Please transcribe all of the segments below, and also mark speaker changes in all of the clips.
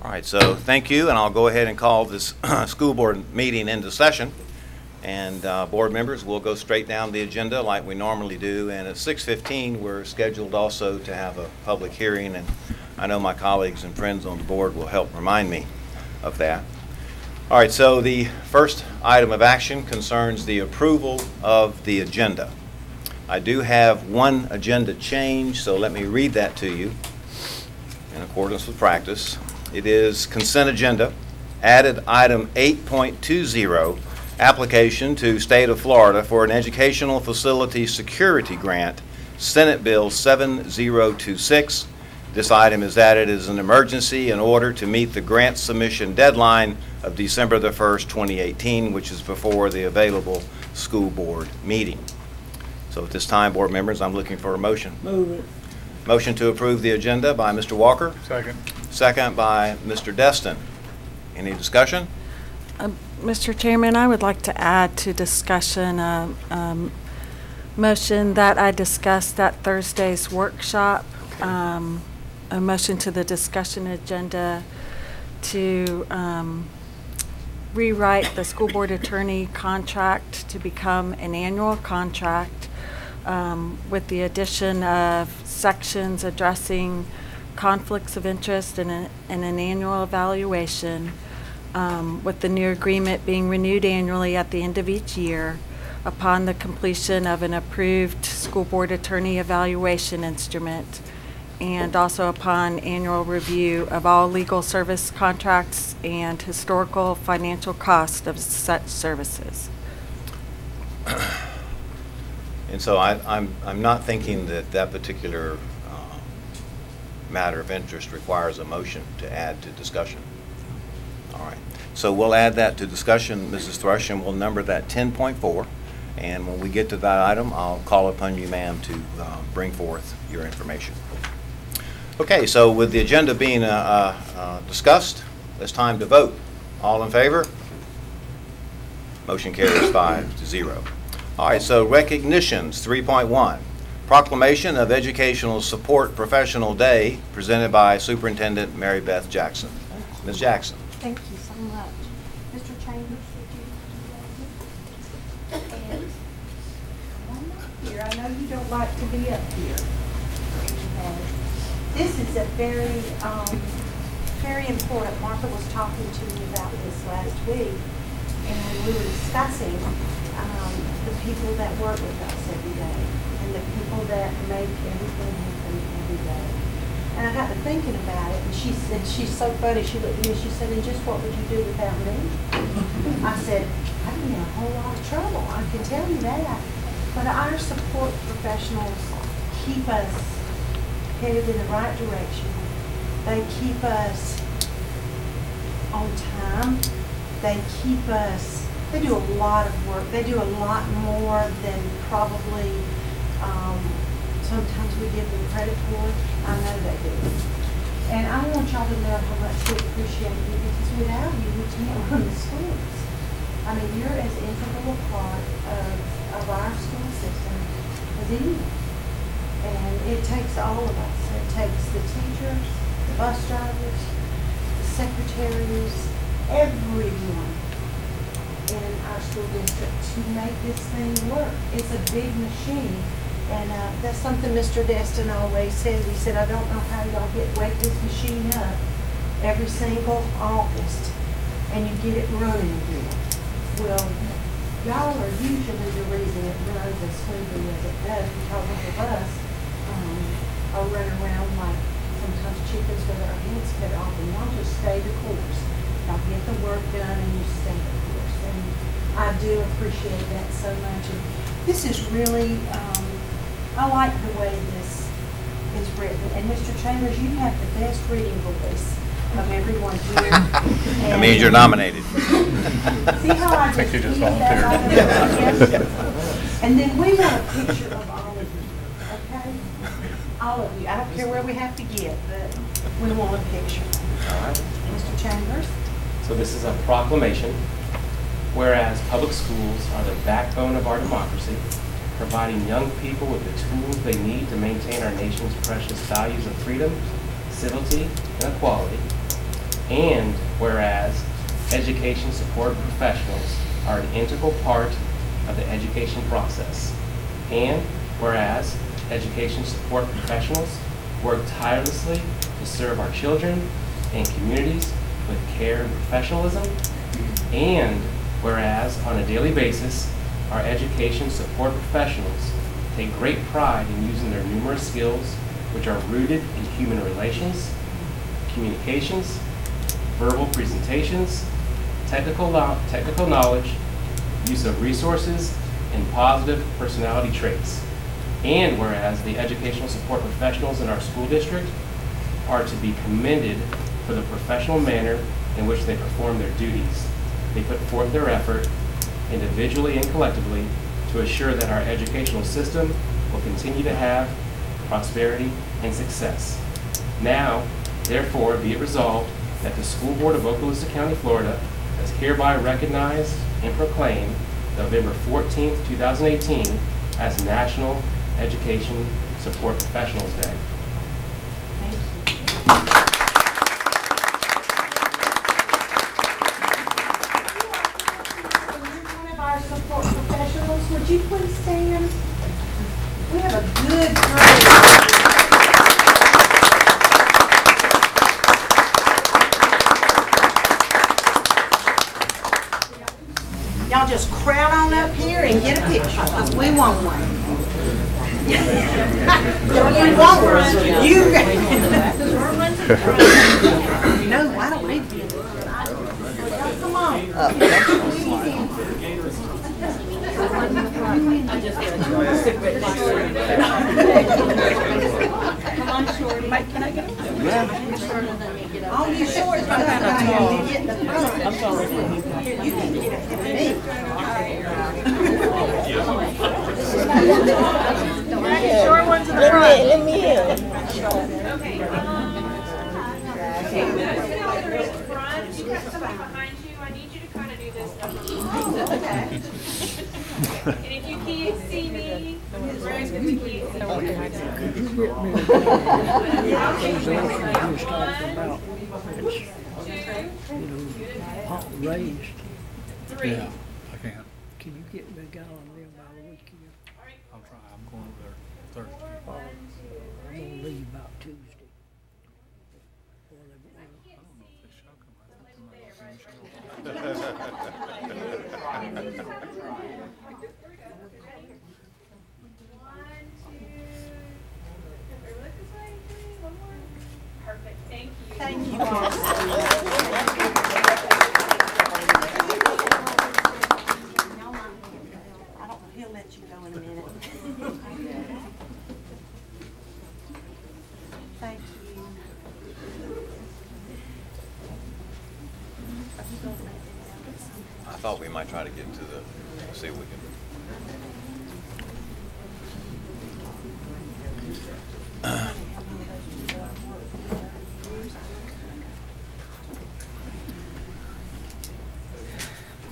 Speaker 1: All right, so thank you, and I'll go ahead and call this school board meeting into session. And board members, we'll go straight down the agenda like we normally do. And at 6:15, we're scheduled also to have a public hearing, and I know my colleagues and friends on the board will help remind me of that. All right, so the first item of action concerns the approval of the agenda. I do have one agenda change, so let me read that to you in accordance with practice. It is consent agenda, added item 8.20, application to State of Florida for an educational facility security grant, Senate Bill 7026. This item is added as an emergency in order to meet the grant submission deadline of December the 1st, 2018, which is before the available school board meeting. So at this time, board members, I'm looking for a motion.
Speaker 2: Move it.
Speaker 1: Motion to approve the agenda by Mr. Walker.
Speaker 2: Second.
Speaker 1: Second by Mr. Destin. Any discussion?
Speaker 3: Mr. Chairman, I would like to add to discussion motion that I discussed at Thursday's workshop, a motion to the discussion agenda to rewrite the school board attorney contract to become an annual contract with the addition of sections addressing conflicts of interest and an annual evaluation, with the new agreement being renewed annually at the end of each year upon the completion of an approved school board attorney evaluation instrument, and also upon annual review of all legal service contracts and historical financial cost of such services.
Speaker 1: And so I'm not thinking that that particular matter of interest requires a motion to add to discussion. All right. So we'll add that to discussion, Mrs. Thrush, and we'll number that 10.4. And when we get to that item, I'll call upon you, ma'am, to bring forth your information. Okay, so with the agenda being discussed, it's time to vote. All in favor? Motion carries 5-0. All right, so recognitions 3.1. Proclamation of Educational Support Professional Day presented by Superintendent Mary Beth Jackson. Ms. Jackson.
Speaker 4: Thank you so much. Mr. Chambers, would you and I'm up here. I know you don't like to be up here. This is a very, very important. Martha was talking to me about this last week, and we were discussing the people that work with us every day and the people that make everything happen every day. And I got to thinking about it, and she said, she's so funny, she looked at me and she said, and just what would you do without me? I said, I'd be in a whole lot of trouble, I can tell you that. But our support professionals keep us headed in the right direction. They keep us on time. They keep us, they do a lot of work. They do a lot more than probably sometimes we give them credit for. I know they do. And I want y'all to know how much we appreciate you, because without you, we can't run the schools. I mean, you're as integral a part of our school system as anyone. And it takes all of us. It takes the teachers, the bus drivers, the secretaries, everyone in our school district to make this thing work. It's a big machine. And that's something Mr. Destin always says. He said, I don't know how y'all wake this machine up every single August and you get it running again. Well, y'all are usually the reason it runs as smoothly as it does, because of us are running around like sometimes chickens with our heads cut off, and y'all just stay the course. Y'all get the work done and you stay the course. And I do appreciate that so much. And this is really, I like the way this is written. And Mr. Chambers, you have the best reading voice of everyone here.
Speaker 1: That means you're nominated.
Speaker 4: See how I
Speaker 2: think you just
Speaker 4: volunteered.
Speaker 2: volunteered.
Speaker 4: And then we want a picture of all of you, okay? All of you. I don't care where we have to get, but we want a picture.
Speaker 5: All right.
Speaker 4: Mr. Chambers?
Speaker 5: So this is a proclamation. Whereas public schools are the backbone of our democracy, providing young people with the tools they need to maintain our nation's precious values of freedom, civility, and equality. And whereas education support professionals are an integral part of the education process. And whereas education support professionals work tirelessly to serve our children and communities with care and professionalism. And whereas on a daily basis, our education support professionals take great pride in using their numerous skills, which are rooted in human relations, communications, verbal presentations, technical knowledge, use of resources, and positive personality traits. And whereas the educational support professionals in our school district are to be commended for the professional manner in which they perform their duties. They put forth their effort, individually and collectively, to assure that our educational system will continue to have prosperity and success. Now, therefore, be it resolved that the School Board of Okaloosa County, Florida, does hereby recognize and proclaim November 14th, 2018 as National Education Support Professionals Day.
Speaker 4: One of our support professionals, would you please stand? We have a good group. Y'all just crowd on up here and get a picture, because we want one. You want one? You. No, why don't we? Come on. Come on, Shorty. Can I get a Yeah. Oh, you short. I'm sorry. You can get it for me. Short ones in the front. Let me in.
Speaker 2: Okay. Behind you, I need you to kind of do this. Okay. And if you can't see me, Rose, if you can't see me.
Speaker 6: Raised.
Speaker 2: 3.
Speaker 6: Yeah, I can. Can you get me going there by the weekend?
Speaker 2: I'll
Speaker 6: try. I'm going over there Thursday. I'm gonna leave about Tuesday.
Speaker 2: Perfect. Thank you.
Speaker 4: Thank you, boss. He'll let you go in a minute. Thank you.
Speaker 1: I thought we might try to get to the, see if we can.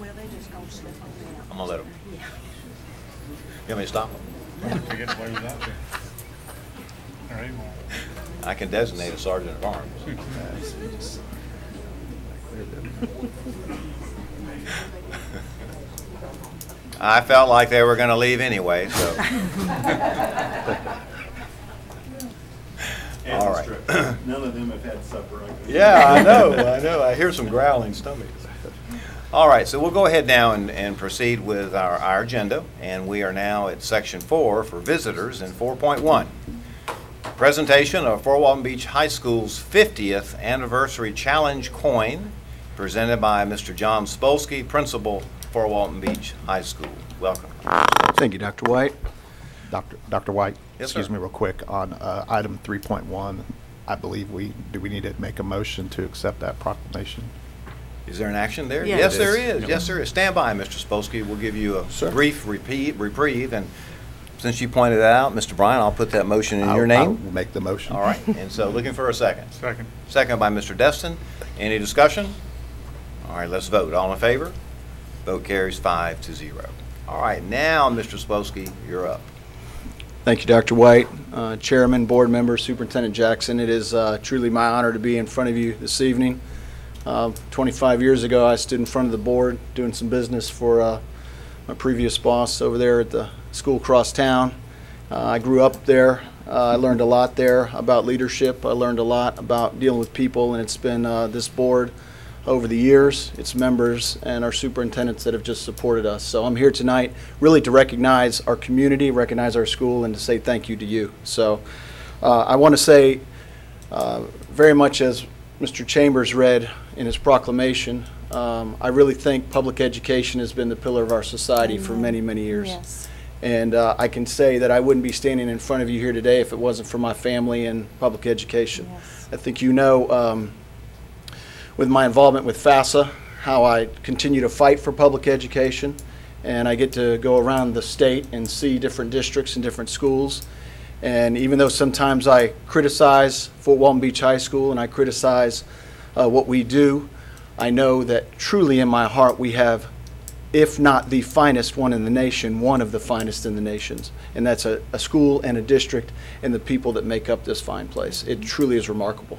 Speaker 4: Well, they just gonna slip on out.
Speaker 1: I'm gonna let them.
Speaker 4: Yeah.
Speaker 1: You want me to stop them?
Speaker 6: I guess where he's out there. All right, well.
Speaker 1: I can designate a sergeant at arms. I felt like they were going to leave anyway, so. All right.
Speaker 7: None of them have had supper.
Speaker 1: Yeah, I know. I hear some growling stomachs. All right, so we'll go ahead now and proceed with our agenda, and we are now at section 4 for visitors in 4.1. Presentation of Fort Walton Beach High School's 50th Anniversary Challenge Coin, presented by Mr. John Spolsky, Principal, Fort Walton Beach High School. Welcome.
Speaker 8: Thank you, Dr. White. Dr. White,
Speaker 1: Yes,
Speaker 8: excuse
Speaker 1: sir.
Speaker 8: me real quick, on item 3.1, I believe we need to make a motion to accept that proclamation.
Speaker 1: Is there an action there?
Speaker 3: Yes.
Speaker 1: Yes, there
Speaker 8: Yes.
Speaker 1: is. Yes, there is. Stand by, Mr. Spolsky. We'll give you a
Speaker 8: Sure.
Speaker 1: brief reprieve, and since you pointed it out, Mr. Bryan, I'll put that motion in your
Speaker 8: I
Speaker 1: name.
Speaker 8: will make the motion.
Speaker 1: All right, and so looking for a second.
Speaker 6: Second.
Speaker 1: Second by Mr. Destin. Any discussion? All right, let's vote. All in favor? Vote carries 5-0. All right, now, Mr. Spolsky, you're up.
Speaker 9: Thank you, Dr. White, Chairman, Board Member, Superintendent Jackson. It is truly my honor to be in front of you this evening. 25 years ago, I stood in front of the board doing some business for my previous boss over there at the school across town. I grew up there. I learned a lot there about leadership. I learned a lot about dealing with people, and it's been this board over the years, its members, and our superintendents that have just supported us. So I'm here tonight really to recognize our community, recognize our school, and to say thank you to you. So I want to say very much as Mr. Chambers read in his proclamation, I really think public education has been the pillar of our society for many, many years.
Speaker 3: Yes.
Speaker 9: And I can say that I wouldn't be standing in front of you here today if it wasn't for my family and public education.
Speaker 3: Yes.
Speaker 9: I think you know, with my involvement with FAFSA, how I continue to fight for public education, and I get to go around the state and see different districts and different schools. And even though sometimes I criticize Fort Walton Beach High School and I criticize what we do, I know that truly in my heart we have, if not the finest one in the nation, one of the finest in the nations. And that's a school and a district and the people that make up this fine place. It truly is remarkable.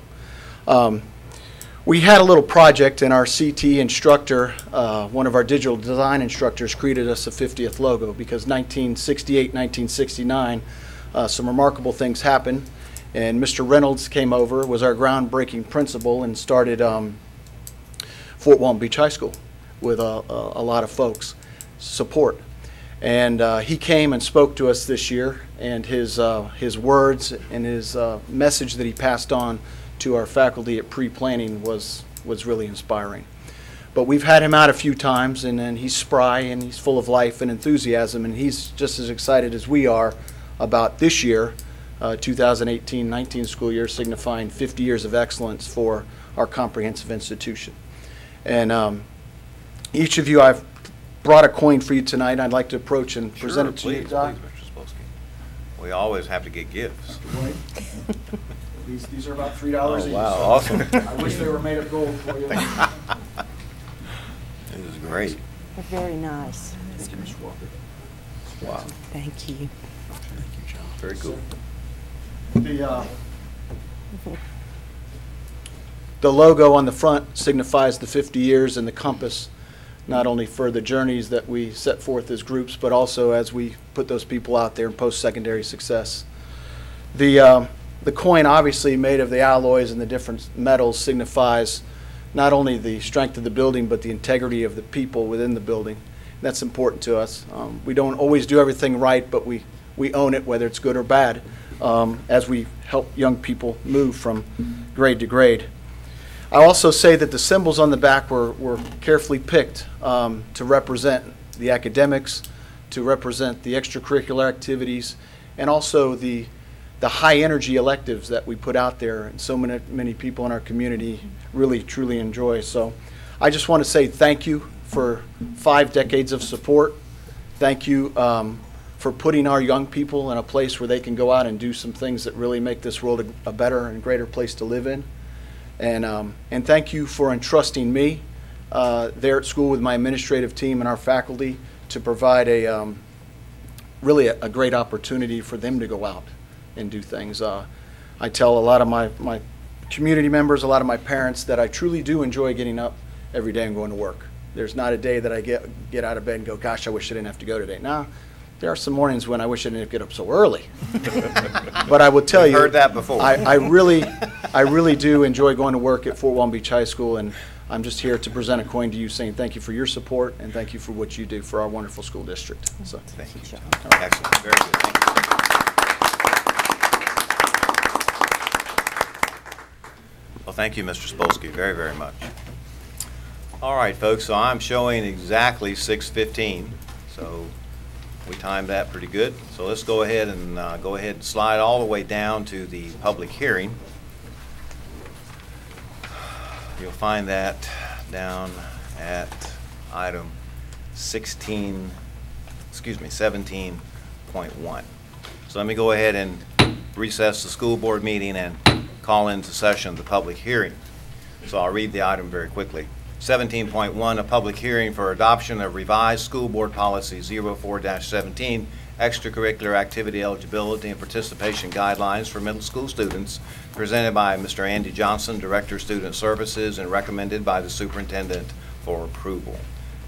Speaker 9: We had a little project, and our CT instructor, one of our digital design instructors, created us a 50th logo because 1968, 1969, some remarkable things happened. And Mr. Reynolds came over, was our groundbreaking principal, and started Fort Walton Beach High School with a lot of folks' support. And he came and spoke to us this year, and his words and his message that he passed on to our faculty at pre-planning was really inspiring. But we've had him out a few times, and he's spry and he's full of life and enthusiasm, and he's just as excited as we are about this year, 2018-19 school year, signifying 50 years of excellence for our comprehensive institution. And each of you, I've brought a coin for you tonight. I'd like to approach and present it to you, Doc.
Speaker 1: Please, Mr. Spolsky. We always have to get gifts.
Speaker 9: These are about $3
Speaker 1: Oh,
Speaker 9: each.
Speaker 1: wow,
Speaker 9: so
Speaker 1: awesome.
Speaker 9: I wish they were made of gold for you.
Speaker 1: This is great.
Speaker 10: They're very nice.
Speaker 9: Thank you, Mr. Walker.
Speaker 1: Wow,
Speaker 10: Thank you.
Speaker 1: very cool.
Speaker 9: The logo on the front signifies the 50 years, and the compass, not only for the journeys that we set forth as groups, but also as we put those people out there in post-secondary success. The coin, obviously made of the alloys and the different metals, signifies not only the strength of the building, but the integrity of the people within the building. That's important to us. We don't always do everything right, but we own it, whether it's good or bad, as we help young people move from grade to grade. I also say that the symbols on the back were carefully picked to represent the academics, to represent the extracurricular activities, and also the high energy electives that we put out there and so many people in our community really truly enjoy. So I just want to say thank you for 5 decades of support. Thank you for putting our young people in a place where they can go out and do some things that really make this world a better and greater place to live in. And thank you for entrusting me there at school with my administrative team and our faculty to provide really a great opportunity for them to go out and do things. I tell a lot of my community members, a lot of my parents, that I truly do enjoy getting up every day and going to work. There's not a day that I get out of bed and go, gosh, I wish I didn't have to go today. Now, there are some mornings when I wish I didn't get up so early. But I will tell you,
Speaker 1: Heard that before.
Speaker 9: I really do enjoy going to work at Fort Walton Beach High School, and I'm just here to present a coin to you saying thank you for your support and thank you for what you do for our wonderful school district. So,
Speaker 1: Thank you, John. Excellent, very good, thank you. Well, thank you, Mr. Spolsky, very, very much. All right, folks, so I'm showing exactly 6:15, so we timed that pretty good. So let's go ahead and slide all the way down to the public hearing. You'll find that down at item 17.1. So let me go ahead and recess the school board meeting and call into session the public hearing. So I'll read the item very quickly. 17.1, a public hearing for adoption of revised School Board Policy 04-17, extracurricular activity eligibility and participation guidelines for middle school students, presented by Mr. Andy Johnson, Director of Student Services, and recommended by the Superintendent for approval.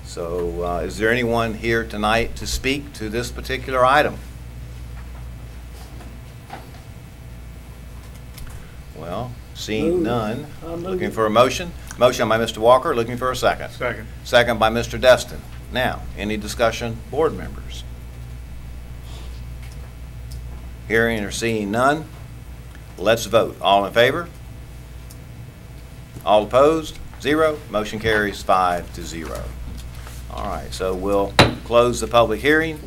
Speaker 1: So is there anyone here tonight to speak to this particular item? Well, seeing none, looking for a motion. Motion by Mr. Walker, looking for a second.
Speaker 7: Second.
Speaker 1: Second by Mr. Destin. Now, any discussion, board members? Hearing or seeing none, let's vote. All in favor? All opposed? 0. Motion carries 5-0. All right, so we'll close the public hearing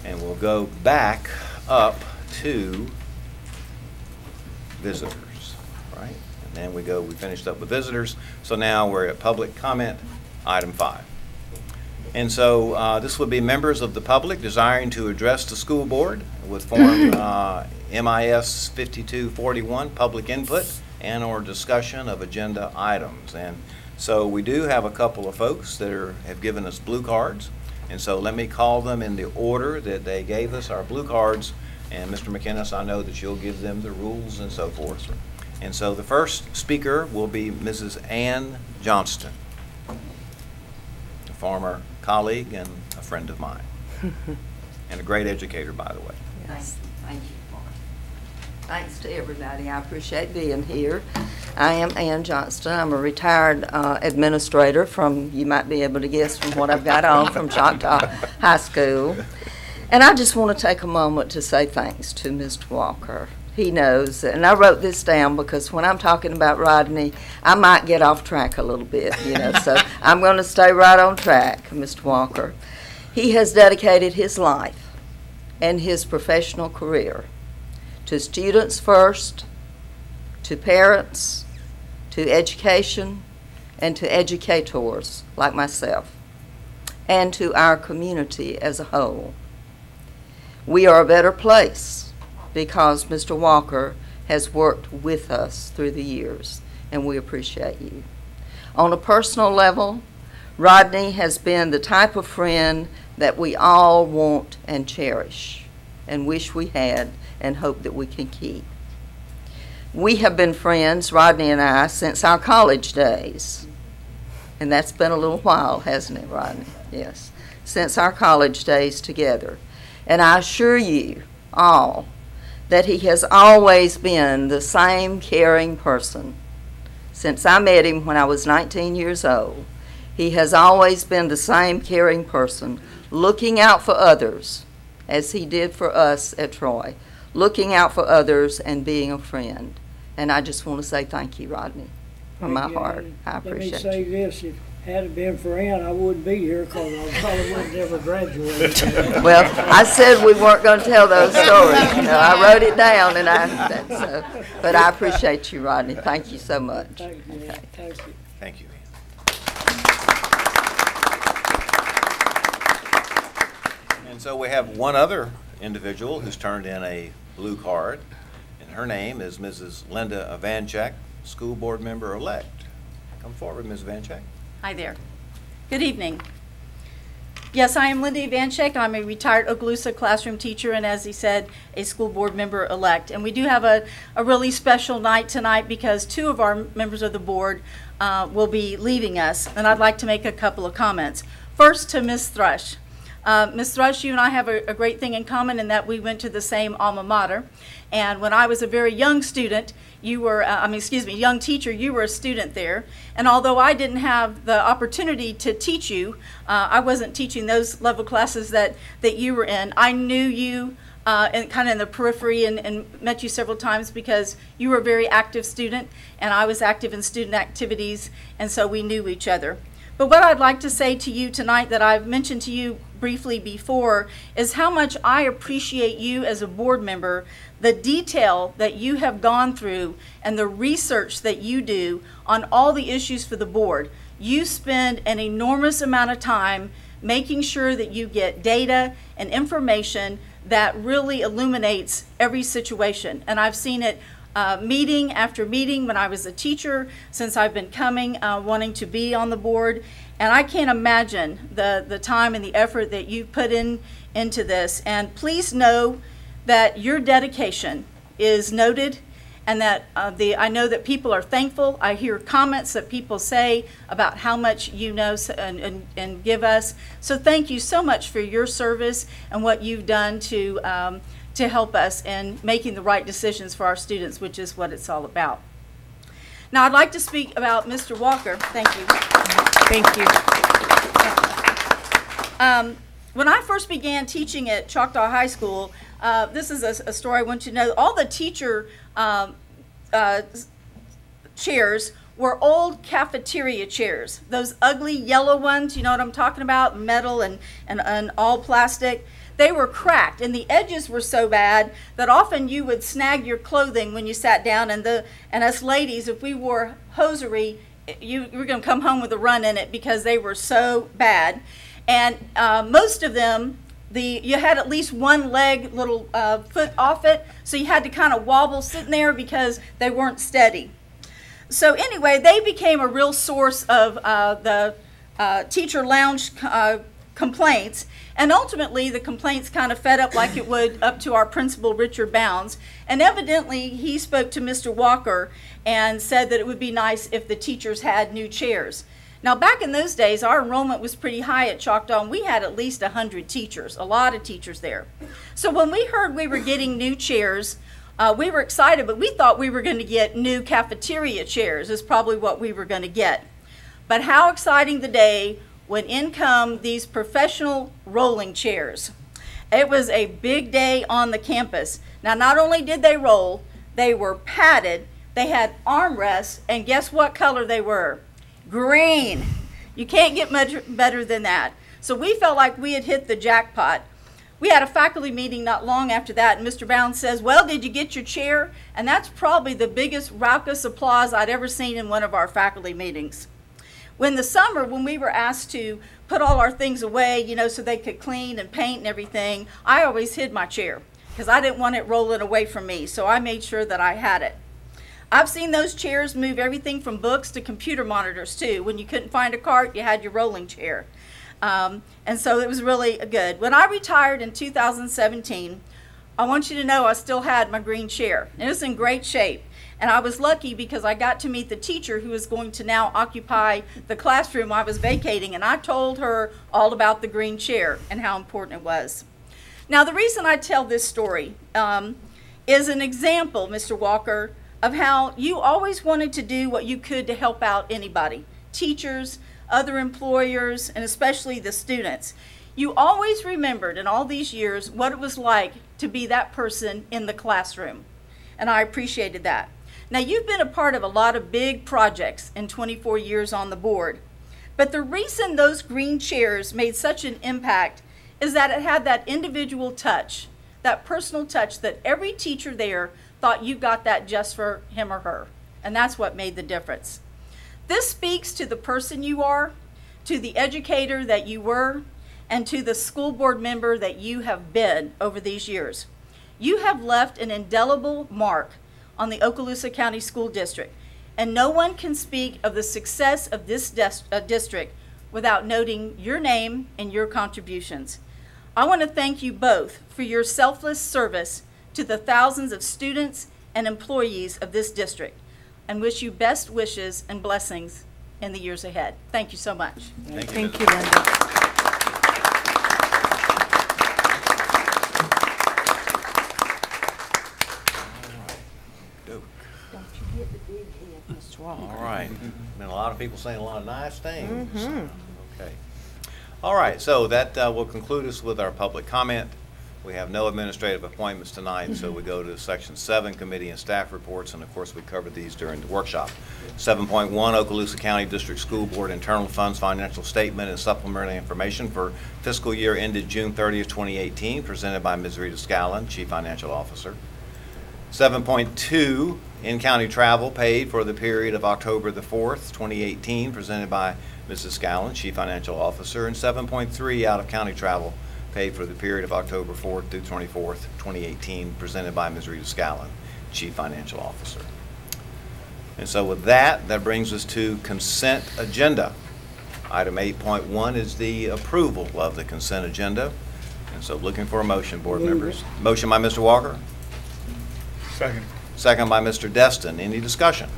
Speaker 1: and we'll go back up to visitors, right? And then we finished up with visitors. So now we're at public comment, item 5. And so this would be members of the public desiring to address the school board with form MIS 5241, public input and or discussion of agenda items. And so we do have a couple of folks that have given us blue cards. And so let me call them in the order that they gave us our blue cards. And Mr. McInnes, I know that you'll give them the rules and so forth. And so the first speaker will be Mrs. Ann Johnston, a former colleague and a friend of mine, and a great educator, by the way.
Speaker 10: Yes. Thank you. Thanks to everybody. I appreciate being here. I am Ann Johnston. I'm a retired administrator from, you might be able to guess from what I've got on, from Choctaw High School. And I just want to take a moment to say thanks to Mr. Walker. He knows, and I wrote this down because when I'm talking about Rodney, I might get off track a little bit, so I'm going to stay right on track, Mr. Walker. He has dedicated his life and his professional career to students first, to parents, to education, and to educators like myself, and to our community as a whole. We are a better place because Mr. Walker has worked with us through the years, and we appreciate you. On a personal level, Rodney has been the type of friend that we all want and cherish and wish we had and hope that we can keep. We have been friends, Rodney and I, since our college days. And that's been a little while, hasn't it, Rodney? Yes, since our college days together. And I assure you all that he has always been the same caring person. Since I met him when I was 19 years old, he has always been the same caring person, looking out for others, as he did for us at Troy, looking out for others and being a friend. And I just want to say thank you, Rodney, from my heart. I appreciate
Speaker 6: Let me say
Speaker 10: you.
Speaker 6: this, if had it been for Ann, I wouldn't be here because I probably would have never graduated.
Speaker 10: Well, I said we weren't going to tell those stories. I wrote it down, and but I appreciate you, Rodney. Thank you so much.
Speaker 6: Thank you.
Speaker 10: Okay.
Speaker 6: Thank you.
Speaker 1: Thank you, Ann. And so we have one other individual who's turned in a blue card, and her name is Mrs. Linda Ivanchek, school board member elect. Come forward, Ms. Ivanchek.
Speaker 11: Hi there. Good evening. Yes, I am Linda Ivanchek. I'm a retired Okaloosa classroom teacher and, as he said, a school board member elect. And we do have a really special night tonight because 2 of our members of the board will be leaving us, and I'd like to make a couple of comments. First, to Ms. Thrush. Ms. Thrush, you and I have a great thing in common in that we went to the same alma mater. And when I was a very young student, you were, young teacher, you were a student there. And although I didn't have the opportunity to teach you, I wasn't teaching those level classes that you were in. I knew you and kind of in the periphery and met you several times because you were a very active student and I was active in student activities, and so we knew each other. But what I'd like to say to you tonight that I've mentioned to you briefly before is how much I appreciate you as a board member, the detail that you have gone through and the research that you do on all the issues for the board. You spend an enormous amount of time making sure that you get data and information that really illuminates every situation. And I've seen it meeting after meeting when I was a teacher, since I've been coming, wanting to be on the board. And I can't imagine the time and the effort that you've put into this. And please know that your dedication is noted, and that I know that people are thankful. I hear comments that people say about how much you know and give us. So thank you so much for your service and what you've done to help us in making the right decisions for our students, which is what it's all about. Now I'd like to speak about Mr. Walker. Thank you.
Speaker 3: Thank you.
Speaker 11: When I first began teaching at Choctaw High School, this is a story I want you to know. All the teacher chairs were old cafeteria chairs. Those ugly yellow ones, you know what I'm talking about? Metal and all plastic. They were cracked, and the edges were so bad that often you would snag your clothing when you sat down, and us ladies, if we wore hosiery, you were going to come home with a run in it because they were so bad. And most of them, you had at least one leg, little foot off it, so you had to kind of wobble sitting there because they weren't steady. So anyway, they became a real source of the teacher lounge complaints, and ultimately the complaints kind of fed up like it would up to our principal, Richard Bounds, and evidently he spoke to Mr. Walker and said that it would be nice if the teachers had new chairs. Now, back in those days, our enrollment was pretty high at Choctaw, and we had at least 100 teachers, a lot of teachers there. So when we heard we were getting new chairs, we were excited, but we thought we were going to get new cafeteria chairs is probably what we were going to get. But how exciting the day when in come these professional rolling chairs. It was a big day on the campus. Now, not only did they roll, they were padded, they had armrests, and guess what color they were? Green. You can't get much better than that. So we felt like we had hit the jackpot. We had a faculty meeting not long after that, and Mr. Bounds says, well, did you get your chair? And that's probably the biggest raucous applause I'd ever seen in one of our faculty meetings. When the summer, when we were asked to put all our things away, you know, so they could clean and paint and everything, I always hid my chair because I didn't want it rolling away from me, so I made sure that I had it. I've seen those chairs move everything from books to computer monitors too. When you couldn't find a cart, you had your rolling chair. And so it was really good. When I retired in 2017, I want you to know I still had my green chair. It was in great shape. And I was lucky because I got to meet the teacher who was going to now occupy the classroom I was vacating, and I told her all about the green chair and how important it was. Now, the reason I tell this story is an example, Mr. Walker, of how you always wanted to do what you could to help out anybody, teachers, other employers, and especially the students. You always remembered in all these years what it was like to be that person in the classroom, and I appreciated that. Now, you've been a part of a lot of big projects in 24 years on the board, but the reason those green chairs made such an impact is that it had that individual touch, that personal touch that every teacher there thought you got that just for him or her, and that's what made the difference. This speaks to the person you are, to the educator that you were, and to the school board member that you have been over these years. You have left an indelible mark on the Okaloosa County School District, and no one can speak of the success of this district without noting your name and your contributions. I want to thank you both for your selfless service to the thousands of students and employees of this district, and wish you best wishes and blessings in the years ahead. Thank you so much.
Speaker 3: Thank you, Linda.
Speaker 1: All right. Been a lot of people saying a lot of nice things. Okay. All right, so that will conclude us with our public comment. We have no administrative appointments tonight, so we go to Section 7, Committee and Staff Reports, and of course we covered these during the workshop. 7.1, Okaloosa County District School Board Internal Funds Financial Statement and Supplementary Information for fiscal year ended June 30th, 2018, presented by Ms. Rita Scallon, Chief Financial Officer. 7.2, in-county travel paid for the period of October the 4th, 2018, presented by Mrs. Scallon, Chief Financial Officer. And 7.3, out-of-county travel paid for the period of October 4th through 24th, 2018, presented by Ms. Rita Scallon, Chief Financial Officer. And so with that, that brings us to consent agenda. Item 8.1 is the approval of the consent agenda. And so looking for a motion, board members. Motion by Mr. Walker.
Speaker 7: Second.
Speaker 1: Second by Mr. Destin. Any discussion?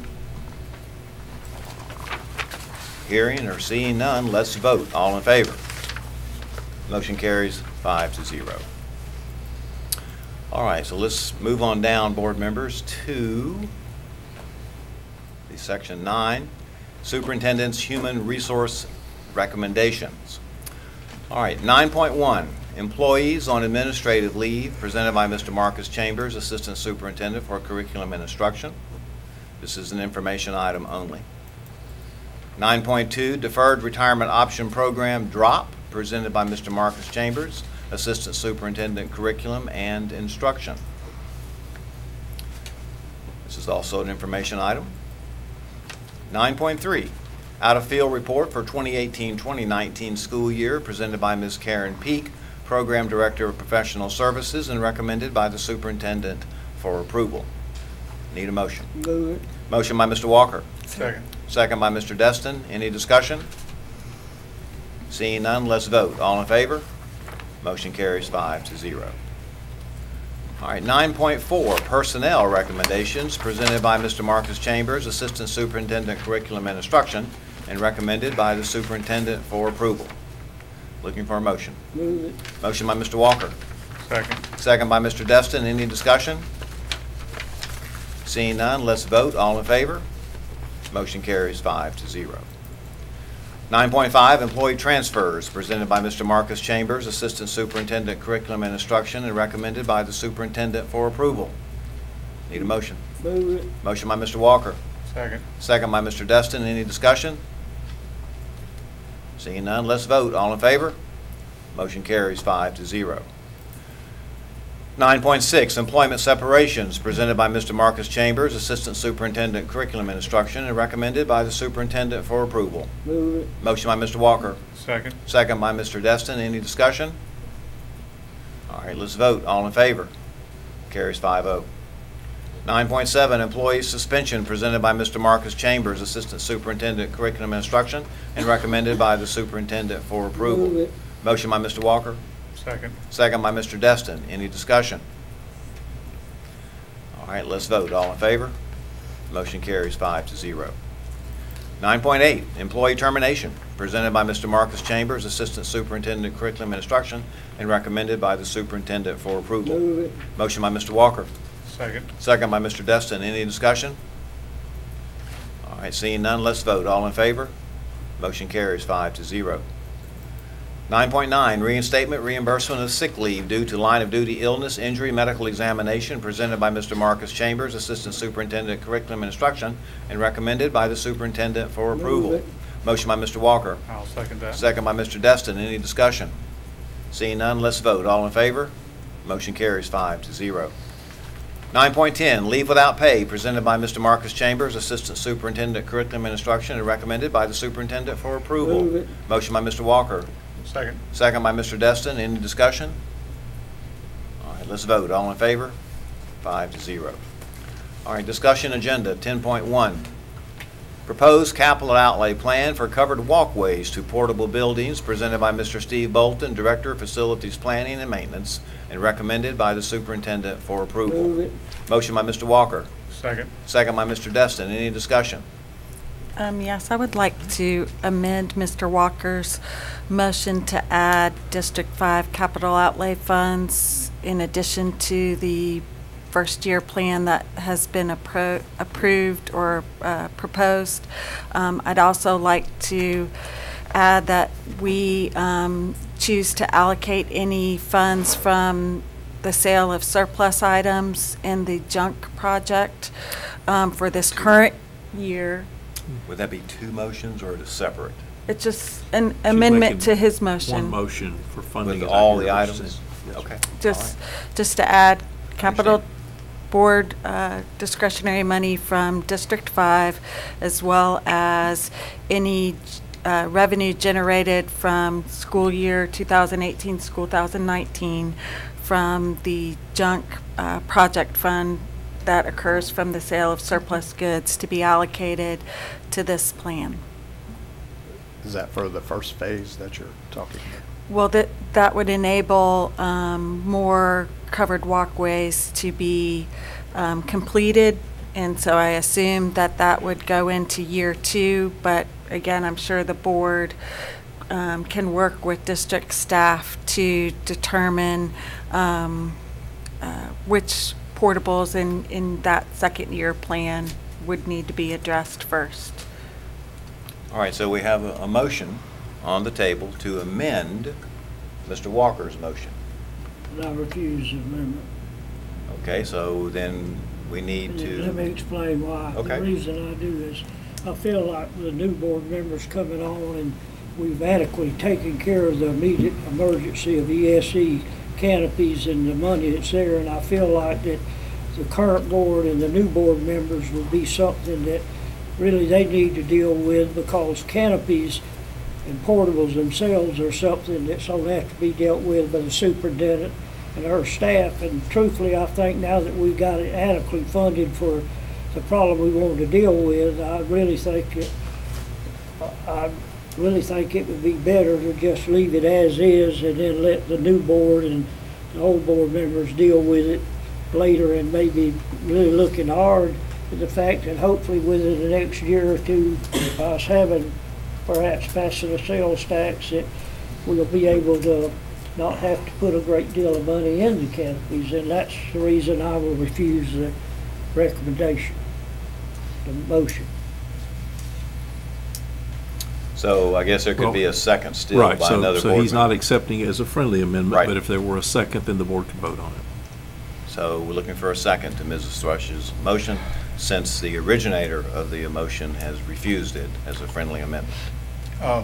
Speaker 1: Hearing or seeing none, let's vote. All in favor? Motion carries 5-0. All right, so let's move on down, board members, to the Section 9, Superintendent's Human Resource Recommendations. All right, 9.1, Employees on Administrative Leave, presented by Mr. Marcus Chambers, Assistant Superintendent for Curriculum and Instruction. This is an information item only. 9.2, Deferred Retirement Option Program DROP, presented by Mr. Marcus Chambers, Assistant Superintendent Curriculum and Instruction. This is also an information item. 9.3, Out-of-Field Report for 2018-2019 school year, presented by Ms. Karen Peak, Program Director of Professional Services, and recommended by the Superintendent for approval. Need a motion?
Speaker 6: Move it.
Speaker 1: Motion by Mr. Walker.
Speaker 7: Second.
Speaker 1: Second by Mr. Destin. Any discussion? Seeing none, let's vote. All in favor? Motion carries 5-0. All right, 9.4, Personnel Recommendations, presented by Mr. Marcus Chambers, Assistant Superintendent Curriculum and Instruction, and recommended by the Superintendent for approval. Looking for a motion.
Speaker 6: Move it.
Speaker 1: Motion by Mr. Walker.
Speaker 7: Second.
Speaker 1: Second by Mr. Destin. Any discussion? Seeing none, let's vote. All in favor? Motion carries 5-0. 9.5, Employee Transfers, presented by Mr. Marcus Chambers, Assistant Superintendent Curriculum and Instruction, and recommended by the Superintendent for approval. Need a motion.
Speaker 6: Move it.
Speaker 1: Motion by Mr. Walker.
Speaker 7: Second.
Speaker 1: Second by Mr. Destin. Any discussion? Seeing none, let's vote. All in favor? Motion carries 5-0. 9.6, Employment Separations, presented by Mr. Marcus Chambers, Assistant Superintendent Curriculum and Instruction, and recommended by the Superintendent for approval.
Speaker 6: Move it.
Speaker 1: Motion by Mr. Walker.
Speaker 7: Second.
Speaker 1: Second by Mr. Destin. Any discussion? All right, let's vote. All in favor? Carries 5-0. 9.7, Employee Suspension, presented by Mr. Marcus Chambers, Assistant Superintendent Curriculum and Instruction, and recommended by the Superintendent for approval.
Speaker 6: Move it.
Speaker 1: Motion by Mr. Walker.
Speaker 7: Second.
Speaker 1: Second by Mr. Destin. Any discussion? All right, let's vote. All in favor? Motion carries 5-0. 9.8, Employee Termination, presented by Mr. Marcus Chambers, Assistant Superintendent Curriculum and Instruction, and recommended by the Superintendent for approval.
Speaker 6: Move it.
Speaker 1: Motion by Mr. Walker.
Speaker 7: Second.
Speaker 1: Second by Mr. Destin. Any discussion? All right, seeing none, let's vote. All in favor? Motion carries 5-0. 9.9, Reinstatement Reimbursement of Sick Leave due to line of duty illness, injury, medical examination, presented by Mr. Marcus Chambers, Assistant Superintendent Curriculum and Instruction, and recommended by the Superintendent for approval.
Speaker 6: Move it.
Speaker 1: Motion by Mr. Walker.
Speaker 7: I'll second that.
Speaker 1: Second by Mr. Destin. Any discussion? Seeing none, let's vote. All in favor? Motion carries 5-0. 9.10, Leave Without Pay, presented by Mr. Marcus Chambers, Assistant Superintendent Curriculum and Instruction, and recommended by the Superintendent for approval.
Speaker 6: Move it.
Speaker 1: Motion by Mr. Walker.
Speaker 7: Second.
Speaker 1: Second by Mr. Destin. Any discussion? All right, let's vote. All in favor? 5-0. All right, discussion agenda 10.1. Proposed capital outlay plan for covered walkways to portable buildings, presented by Mr. Steve Bolton, Director of Facilities Planning and Maintenance, and recommended by the Superintendent for approval.
Speaker 6: Move it.
Speaker 1: Motion by Mr. Walker.
Speaker 7: Second.
Speaker 1: Second by Mr. Destin. Any discussion?
Speaker 3: Yes, I would like to amend Mr. Walker's motion to add District 5 capital outlay funds in addition to the first-year plan that has been approved or proposed. I'd also like to add that we choose to allocate any funds from the sale of surplus items in the junk project for this current year.
Speaker 1: Would that be two motions or just separate?
Speaker 3: It's just an amendment to his motion.
Speaker 12: One motion for funding.
Speaker 1: With
Speaker 12: as
Speaker 1: all
Speaker 12: I
Speaker 1: the
Speaker 12: heard her
Speaker 1: items?
Speaker 12: say.
Speaker 1: Okay.
Speaker 3: Just to add capital board discretionary money from District 5, as well as any revenue generated from school year 2018, school 2019 from the junk project fund that occurs from the sale of surplus goods to be allocated to this plan.
Speaker 8: Is that for the first phase that you're talking about?
Speaker 3: Well, that would enable more covered walkways to be completed, and so I assume that that would go into year 2, but again, I'm sure the board can work with district staff to determine which portables in that second year plan would need to be addressed first.
Speaker 1: All right, so we have a motion on the table to amend Mr. Walker's motion.
Speaker 6: And I refuse the amendment.
Speaker 1: Okay, so then we need to...
Speaker 6: Let me explain why.
Speaker 1: Okay.
Speaker 6: The reason I do this, I feel like the new board members coming on and we've adequately taken care of the immediate emergency of ESE canopies and the money that's there, and I feel like that the current board and the new board members will be something that really they need to deal with, because canopies and portables themselves are something that's going to have to be dealt with by the superintendent and her staff. And truthfully, I think now that we've got it adequately funded for the problem we want to deal with, I really think it would be better to just leave it as is and then let the new board and the old board members deal with it later, and maybe really looking hard at the fact that hopefully within the next year or two, us having perhaps passing the sales tax, that we'll be able to not have to put a great deal of money in the canopies, and that's the reason I will refuse the recommendation, the motion.
Speaker 1: So I guess there could be a second still
Speaker 12: Right,
Speaker 1: by another board
Speaker 12: so he's not
Speaker 1: member.
Speaker 12: accepting it as a friendly amendment,
Speaker 1: Right.
Speaker 12: but if there were a second, then the board could vote on it.
Speaker 1: So we're looking for a second to Mrs. Thrush's motion, since the originator of the motion has refused it as a friendly amendment.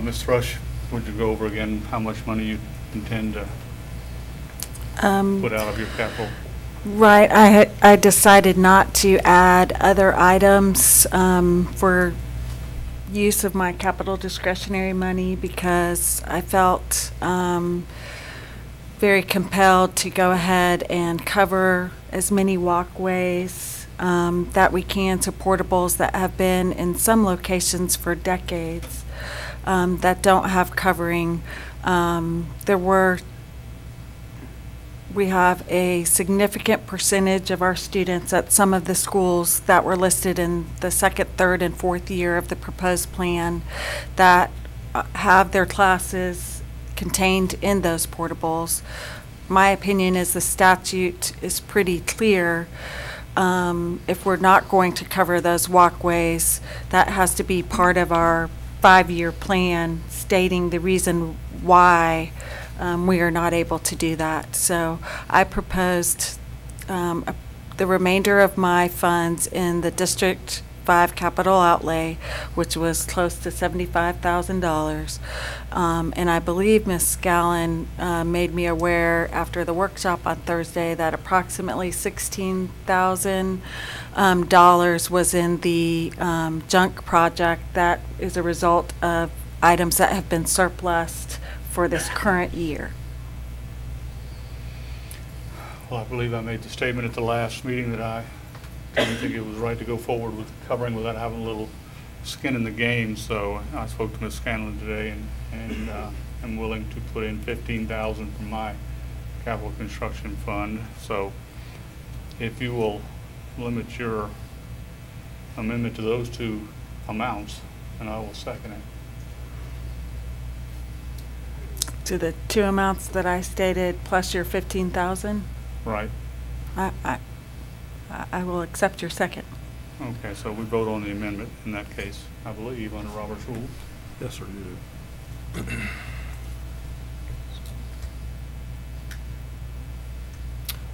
Speaker 7: Ms. Thrush, would you go over again how much money you intend to put out of your capital?
Speaker 3: Right, I decided not to add other items for use of my capital discretionary money, because I felt very compelled to go ahead and cover as many walkways that we can to portables that have been in some locations for decades that don't have covering. We have a significant percentage of our students at some of the schools that were listed in the second, third, and fourth year of the proposed plan that have their classes contained in those portables. My opinion is the statute is pretty clear. If we're not going to cover those walkways, that has to be part of our 5-year plan, stating the reason why we are not able to do that. So I proposed the remainder of my funds in the District 5 capital outlay, which was close to $75,000. And I believe Ms. Scallon made me aware after the workshop on Thursday that approximately $16,000 was in the junk project. That is a result of items that have been surplused for this current year.
Speaker 7: Well, I believe I made the statement at the last meeting that I didn't think it was right to go forward with covering without having a little skin in the game. So I spoke to Ms. Scanlon today, and I'm willing to put in $15,000 from my capital construction fund. So if you will limit your amendment to those two amounts, and I will second it.
Speaker 3: To the two amounts that I stated plus your $15,000?
Speaker 7: Right.
Speaker 3: I will accept your second.
Speaker 7: Okay, so we vote on the amendment in that case, I believe, under Robert's rules.
Speaker 12: Yes, sir, you do.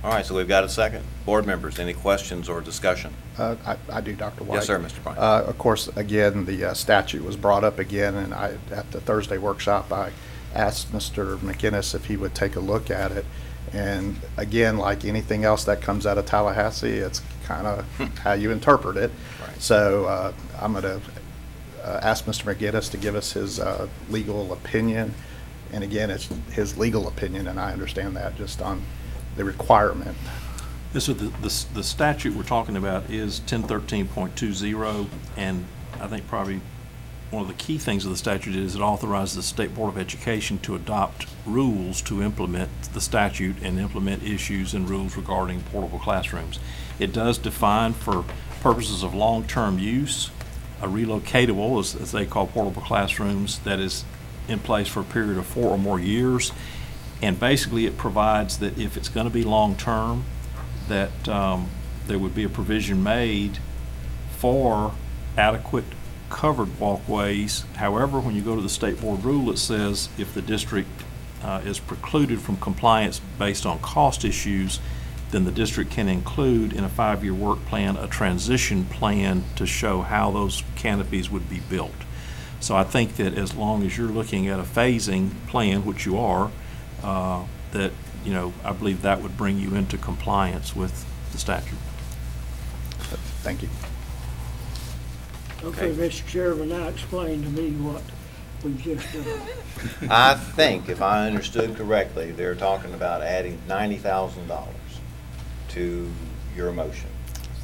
Speaker 1: All right, so we've got a second. Board members, any questions or discussion?
Speaker 8: I do, Dr. White.
Speaker 1: Yes, sir, Mr. Bryant.
Speaker 8: Of course, again, the statute was brought up again, and at the Thursday workshop, I asked Mr. McInnes if he would take a look at it. And again, like anything else that comes out of Tallahassee, it's kind of how you interpret it.
Speaker 1: Right.
Speaker 8: So I'm going to ask Mr. McInnes to give us his legal opinion. And again, it's his legal opinion, and I understand that just on the requirement
Speaker 12: So the statute we're talking about is 1013.20, and I think probably one of the key things of the statute is it authorizes the State Board of Education to adopt rules to implement the statute and implement issues and rules regarding portable classrooms. It does define for purposes of long-term use, a relocatable, as they call portable classrooms, that is in place for a period of 4 or more years. And basically it provides that if it's going to be long-term, that there would be a provision made for adequate covered walkways. However, when you go to the state board rule, it says if the district is precluded from compliance based on cost issues, then the district can include in a 5-year work plan a transition plan to show how those canopies would be built. So I think that as long as you're looking at a phasing plan, which you are, that, you know, I believe that would bring you into compliance with the statute.
Speaker 8: Thank you.
Speaker 6: Okay, Mr. Chairman, now explain to me what we've just done.
Speaker 1: I think, if I understood correctly, they're talking about adding $90,000 to your motion.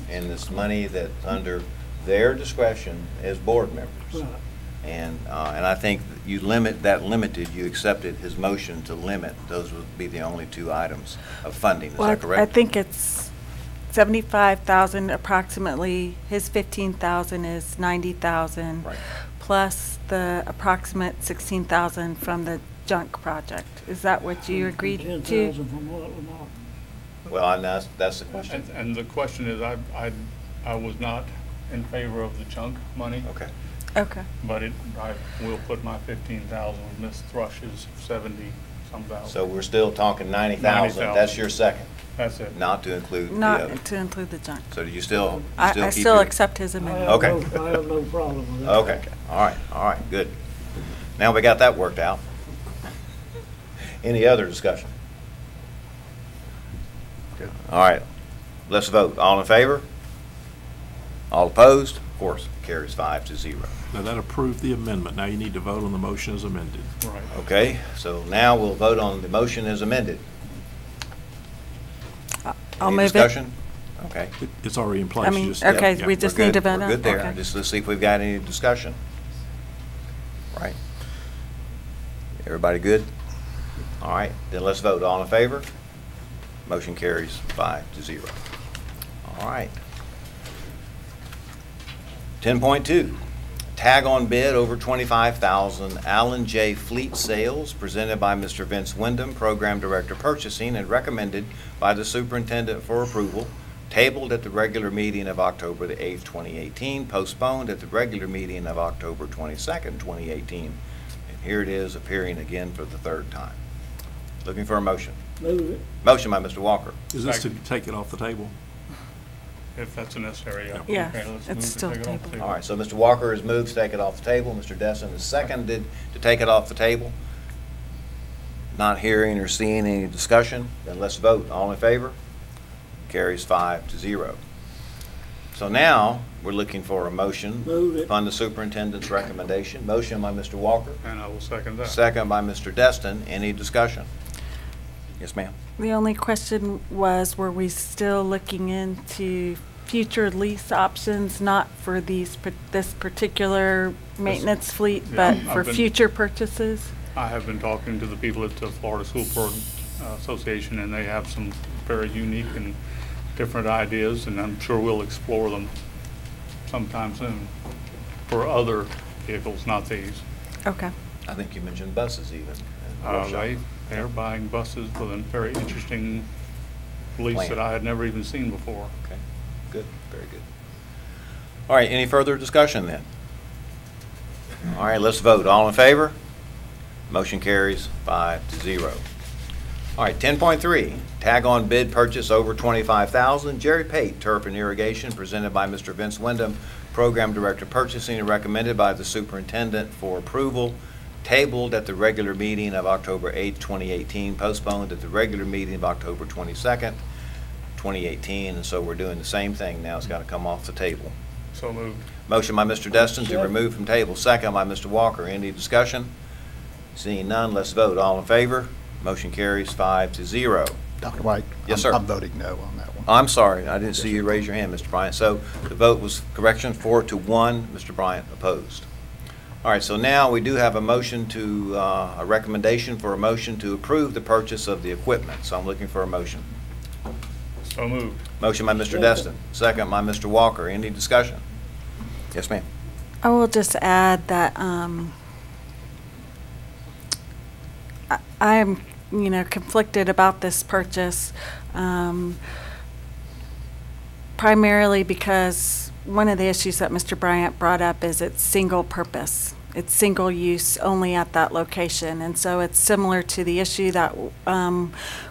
Speaker 1: And this money that's under their discretion as board members.
Speaker 6: Right.
Speaker 1: And I think you limited, you accepted his motion to limit. Those would be the only 2 items of funding. Is that correct?
Speaker 3: I think it's 75,000 approximately. His 15,000 is 90,000.
Speaker 1: Right.
Speaker 3: Plus the approximate 16,000 from the junk project. Is that what you agreed to?
Speaker 6: 10,000 from what, Lamar?
Speaker 1: Well, and that's the question.
Speaker 7: And the question is, I was not in favor of the chunk money.
Speaker 1: Okay.
Speaker 3: Okay.
Speaker 7: But I will put my 15,000 with Ms. Thrush's 70-some thousand.
Speaker 1: So we're still talking 90,000.
Speaker 7: 90,000.
Speaker 1: That's your second,
Speaker 7: That's it.
Speaker 1: not to include the
Speaker 3: Not
Speaker 1: other.
Speaker 3: to include the junk.
Speaker 1: So do you still,
Speaker 3: I
Speaker 1: keep
Speaker 3: still
Speaker 1: your-
Speaker 3: accept his amendment.
Speaker 1: Okay.
Speaker 6: I have no problem with that.
Speaker 1: Okay, all right, good. Now we got that worked out. Any other discussion?
Speaker 8: Good.
Speaker 1: All right, let's vote. All in favor? All opposed? Of course, carries 5-0.
Speaker 12: Now that approved the amendment. Now you need to vote on the motion as amended.
Speaker 7: Right.
Speaker 1: Okay, so now we'll vote on the motion as amended.
Speaker 3: I'll
Speaker 1: Any
Speaker 3: move it.
Speaker 1: discussion? Okay.
Speaker 12: It's already in place.
Speaker 3: I
Speaker 12: You
Speaker 3: mean,
Speaker 12: just-
Speaker 3: okay,
Speaker 12: yeah,
Speaker 3: we
Speaker 12: yeah.
Speaker 3: just
Speaker 1: We're
Speaker 3: need to
Speaker 1: good.
Speaker 3: vote on.
Speaker 1: We're good there.
Speaker 3: Okay.
Speaker 1: Just let's see if we've got any discussion. Right. Everybody good? All right, then let's vote. All in favor? Motion carries 5-0. All right. 10.2, tag on bid over 25,000 Allen J. Fleet Sales presented by Mr. Vince Wyndham, Program Director Purchasing, and recommended by the Superintendent for approval, tabled at the regular meeting of October the 8th, 2018, postponed at the regular meeting of October 22nd, 2018. And here it is, appearing again for the 3rd time. Looking for a motion.
Speaker 6: Move it.
Speaker 1: Motion by Mr. Walker.
Speaker 12: Is this to take it off the table?
Speaker 7: If that's necessary, yeah.
Speaker 3: Yeah,
Speaker 7: Okay, let's
Speaker 3: it's
Speaker 7: move to
Speaker 3: still
Speaker 7: take it off the
Speaker 3: tabled.
Speaker 1: All right, so Mr. Walker has moved to take it off the table. Mr. Desson has seconded to take it off the table. Not hearing or seeing any discussion, then let's vote. All in favor? Carries 5-0. So now, we're looking for a motion
Speaker 6: Move it.
Speaker 1: upon the superintendent's recommendation. Motion by Mr. Walker,
Speaker 7: And I will second that.
Speaker 1: second by Mr. Deston. Any discussion? Yes, ma'am.
Speaker 3: The only question was, were we still looking into future lease options, not for this particular maintenance fleet,
Speaker 7: Yeah,
Speaker 3: but
Speaker 7: I've
Speaker 3: for
Speaker 7: been-
Speaker 3: future purchases?
Speaker 7: I have been talking to the people at the Florida School Board Association, and they have some very unique and different ideas, and I'm sure we'll explore them sometime soon for other vehicles, not these.
Speaker 3: Okay.
Speaker 1: I think you mentioned buses even. in the workshop.
Speaker 7: They're buying buses with a very interesting lease
Speaker 1: Plan.
Speaker 7: that I had never even seen before.
Speaker 1: Okay, good, very good. All right, any further discussion then? All right, let's vote. All in favor? Motion carries 5-0. All right, 10.3, tag on bid purchase over 25,000, Jerry Pate Turf and Irrigation, presented by Mr. Vince Wyndham, Program Director Purchasing, and recommended by the Superintendent for approval, tabled at the regular meeting of October 8th, 2018, postponed at the regular meeting of October 22nd, 2018, and so we're doing the same thing now. It's got to come off the table.
Speaker 7: So moved.
Speaker 1: Motion by Mr. Destin to
Speaker 6: Second.
Speaker 1: remove from table, second by Mr. Walker. Any discussion? Seeing none, let's vote. All in favor? Motion carries 5-0.
Speaker 8: Dr. White?
Speaker 1: Yes, sir.
Speaker 8: I'm voting no on that one.
Speaker 1: Oh, I'm sorry, I didn't see you raise your hand, Mr. Bryant. So the vote was correction 4-1, Mr. Bryant opposed. All right, so now we do have a motion to, a recommendation for a motion to approve the purchase of the equipment. So I'm looking for a motion.
Speaker 7: So moved.
Speaker 1: Motion by Mr. Destin, second by Mr. Walker. Any discussion? Yes, ma'am.
Speaker 3: I will just add that I am, conflicted about this purchase, primarily because one of the issues that Mr. Bryant brought up is it's single purpose. It's single use only at that location. And so it's similar to the issue that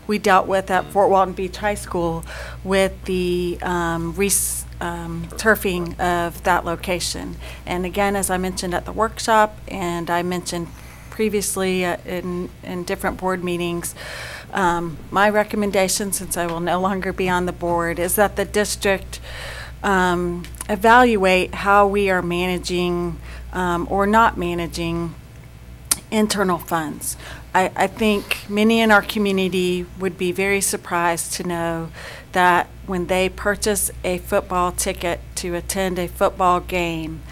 Speaker 3: we dealt with at Fort Walton Beach High School with the turfing of that location. And again, as I mentioned at the workshop, and I mentioned previously in different board meetings, my recommendation, since I will no longer be on the board, is that the district evaluate how we are managing or not managing internal funds. I think many in our community would be very surprised to know that when they purchase a football ticket to attend a football game,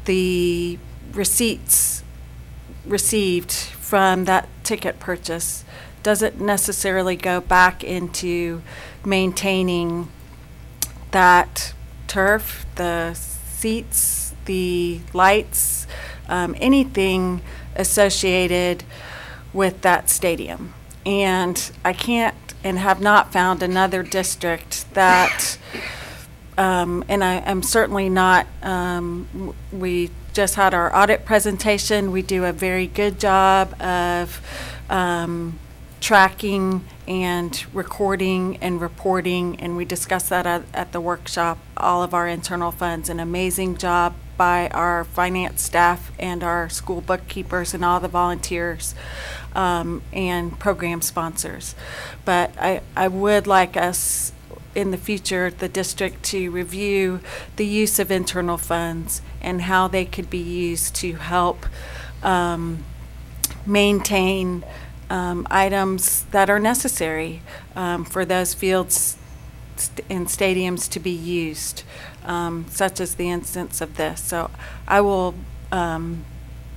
Speaker 3: the receipts received from that ticket purchase doesn't necessarily go back into maintaining that turf, the seats, the lights, anything associated with that stadium. And I can't and have not found another district that, and I'm certainly not, we just had our audit presentation. We do a very good job of tracking and recording and reporting, and we discussed that at the workshop, all of our internal funds. An amazing job by our finance staff and our school bookkeepers and all the volunteers and program sponsors. But I would like us in the future, the district, to review the use of internal funds and how they could be used to help maintain items that are necessary for those fields and stadiums to be used, such as the instance of this. So I will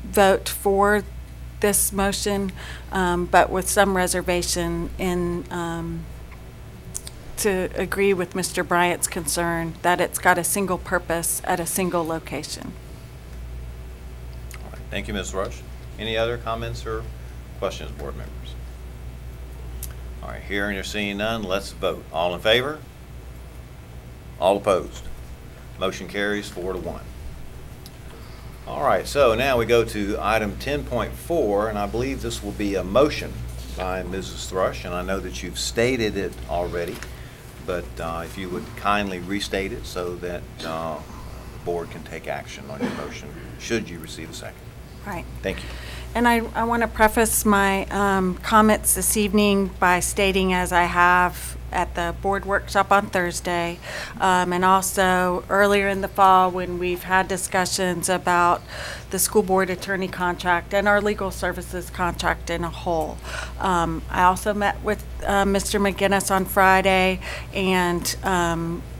Speaker 3: vote for this motion, but with some reservation in to agree with Mr. Bryant's concern that it's got a single purpose at a single location.
Speaker 1: All right. Thank you, Ms. Rush. Any other comments or questions, board members? All right, hearing or seeing none, let's vote. All in favor? All opposed? Motion carries 4-1. All right, so now we go to item 10.4, and I believe this will be a motion by Mrs. Thrush, and I know that you've stated it already, but if you would kindly restate it so that the board can take action on your motion, should you receive a second.
Speaker 3: Right.
Speaker 1: Thank you.
Speaker 3: And I want to preface my comments this evening by stating, as I have at the board workshop on Thursday, and also earlier in the fall when we've had discussions about the school board attorney contract and our legal services contract in a whole. I also met with Mr. McGinnis on Friday, and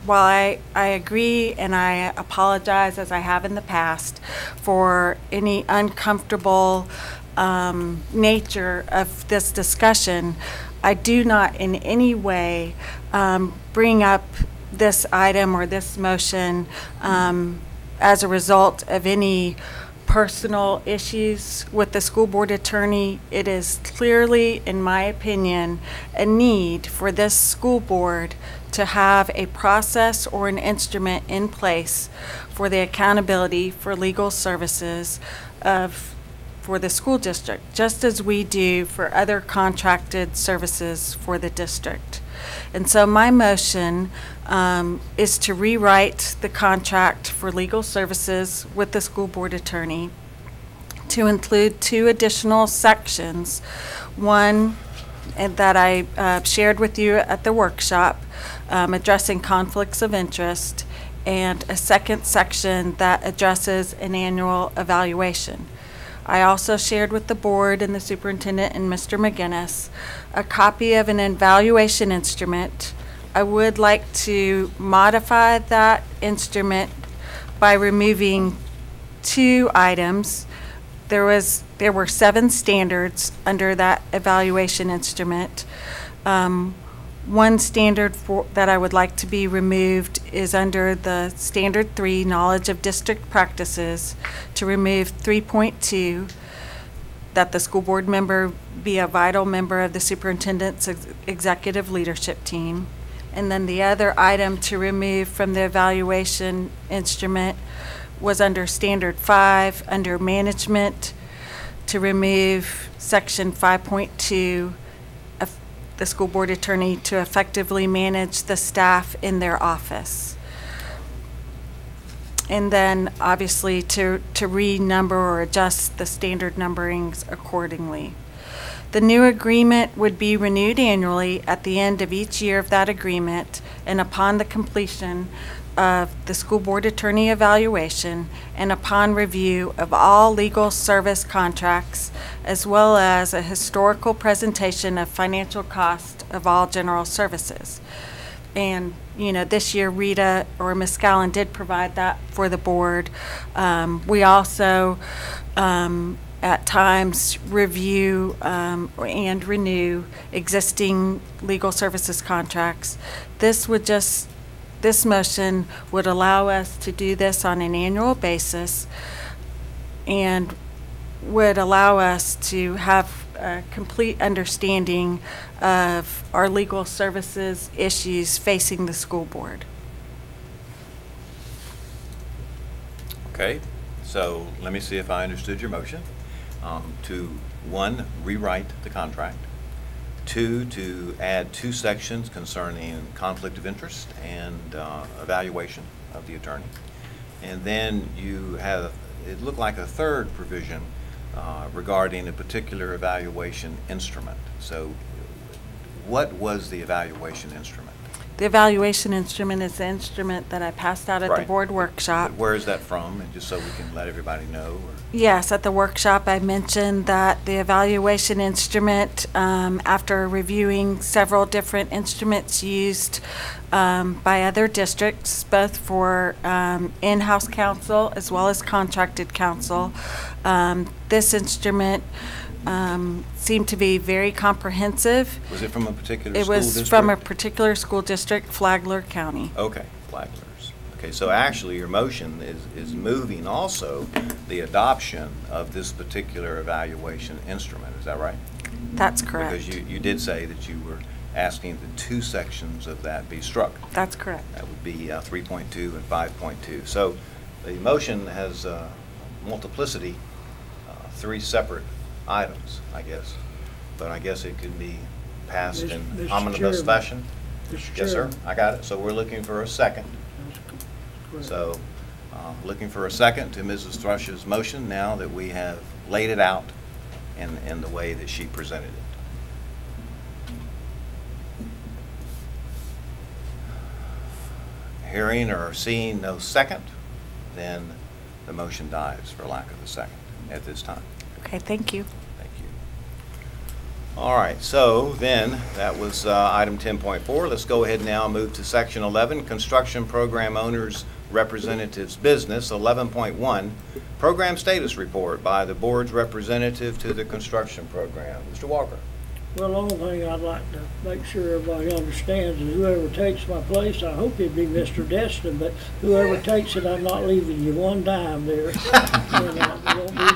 Speaker 3: while I agree and I apologize, as I have in the past, for any uncomfortable nature of this discussion, I do not in any way bring up this item or this motion as a result of any personal issues with the school board attorney. It is clearly, in my opinion, a need for this school board to have a process or an instrument in place for the accountability for legal services for the school district, just as we do for other contracted services for the district. And so my motion is to rewrite the contract for legal services with the school board attorney to include 2 additional sections. One that I shared with you at the workshop, addressing conflicts of interest, and a second section that addresses an annual evaluation. I also shared with the board and the superintendent and Mr. McGinnis a copy of an evaluation instrument. I would like to modify that instrument by removing 2 items. There were 7 standards under that evaluation instrument. One standard that I would like to be removed is under the Standard 3, Knowledge of District Practices, to remove 3.2, that the school board member be a vital member of the superintendent's executive leadership team. And then the other item to remove from the evaluation instrument was under Standard 5, under Management, to remove Section 5.2, the school board attorney to effectively manage the staff in their office. And then obviously to renumber or adjust the standard numberings accordingly. The new agreement would be renewed annually at the end of each year of that agreement and upon the completion of the school board attorney evaluation and upon review of all legal service contracts, as well as a historical presentation of financial cost of all general services. And, you know, this year Rita or Ms. Scallon did provide that for the board. We also, at times, review and renew existing legal services contracts. This motion would allow us to do this on an annual basis and would allow us to have a complete understanding of our legal services issues facing the school board.
Speaker 1: Okay, so let me see if I understood your motion. To 1, rewrite the contract. 2, to add 2 sections concerning conflict of interest and evaluation of the attorney. And then you have, it looked like a 3rd provision regarding a particular evaluation instrument. So what was the evaluation instrument?
Speaker 3: The evaluation instrument is the instrument that I passed out at the
Speaker 1: Right.
Speaker 3: board workshop.
Speaker 1: Where is that from? And just so we can let everybody know. Or?
Speaker 3: Yes, at the workshop I mentioned that the evaluation instrument, after reviewing several different instruments used by other districts, both for in-house counsel as well as contracted counsel, this instrument seemed to be very comprehensive.
Speaker 1: Was it from a particular
Speaker 3: It
Speaker 1: school
Speaker 3: was
Speaker 1: district?
Speaker 3: from a particular school district, Flagler County.
Speaker 1: Okay, Flaglers. Okay, so actually your motion is moving also the adoption of this particular evaluation instrument, is that right?
Speaker 3: That's correct.
Speaker 1: Because you did say that you were asking the 2 sections of that be struck.
Speaker 3: That's correct.
Speaker 1: That would be 3.2 and 5.2. So the motion has multiplicity, 3 separate items, I guess. But I guess it could be passed in
Speaker 6: Mr.
Speaker 1: omnibus
Speaker 6: Chairman.
Speaker 1: fashion.
Speaker 6: Mr.
Speaker 1: Yes, sir,
Speaker 6: Chairman.
Speaker 1: I got it. So we're looking for a second.
Speaker 6: Correct.
Speaker 1: So, looking for a second to Mrs. Thrush's motion now that we have laid it out in the way that she presented it. Hearing or seeing no second, then the motion dies for lack of a second at this time.
Speaker 3: Okay, thank you.
Speaker 1: Thank you. All right, so then, that was item 10.4. Let's go ahead now and move to section 11, construction program owners representatives business. 11.1, program status report by the board's representative to the construction program. Mr. Walker.
Speaker 6: Well, the only thing I'd like to make sure everybody understands is whoever takes my place, I hope it'd be Mr. Destin, but whoever takes it, I'm not leaving you one dime there. And,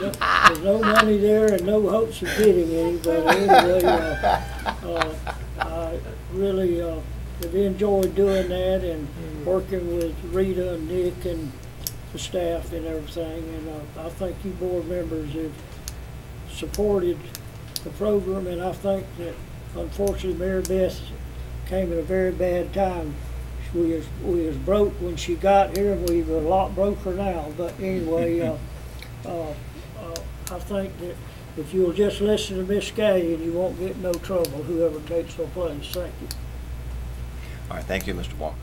Speaker 6: there's no money there and no hopes of getting any, but anyway, I really have enjoyed doing that and working with Rita and Nick and the staff and everything, and I think you board members have supported the program, and I think that unfortunately Mary Beth came at a very bad time. We was broke when she got here, and we were a lot broker now. But anyway, I think that if you'll just listen to Miss Gay, and you won't get in no trouble, whoever takes her place. Thank you.
Speaker 1: All right, thank you, Mr. Walker.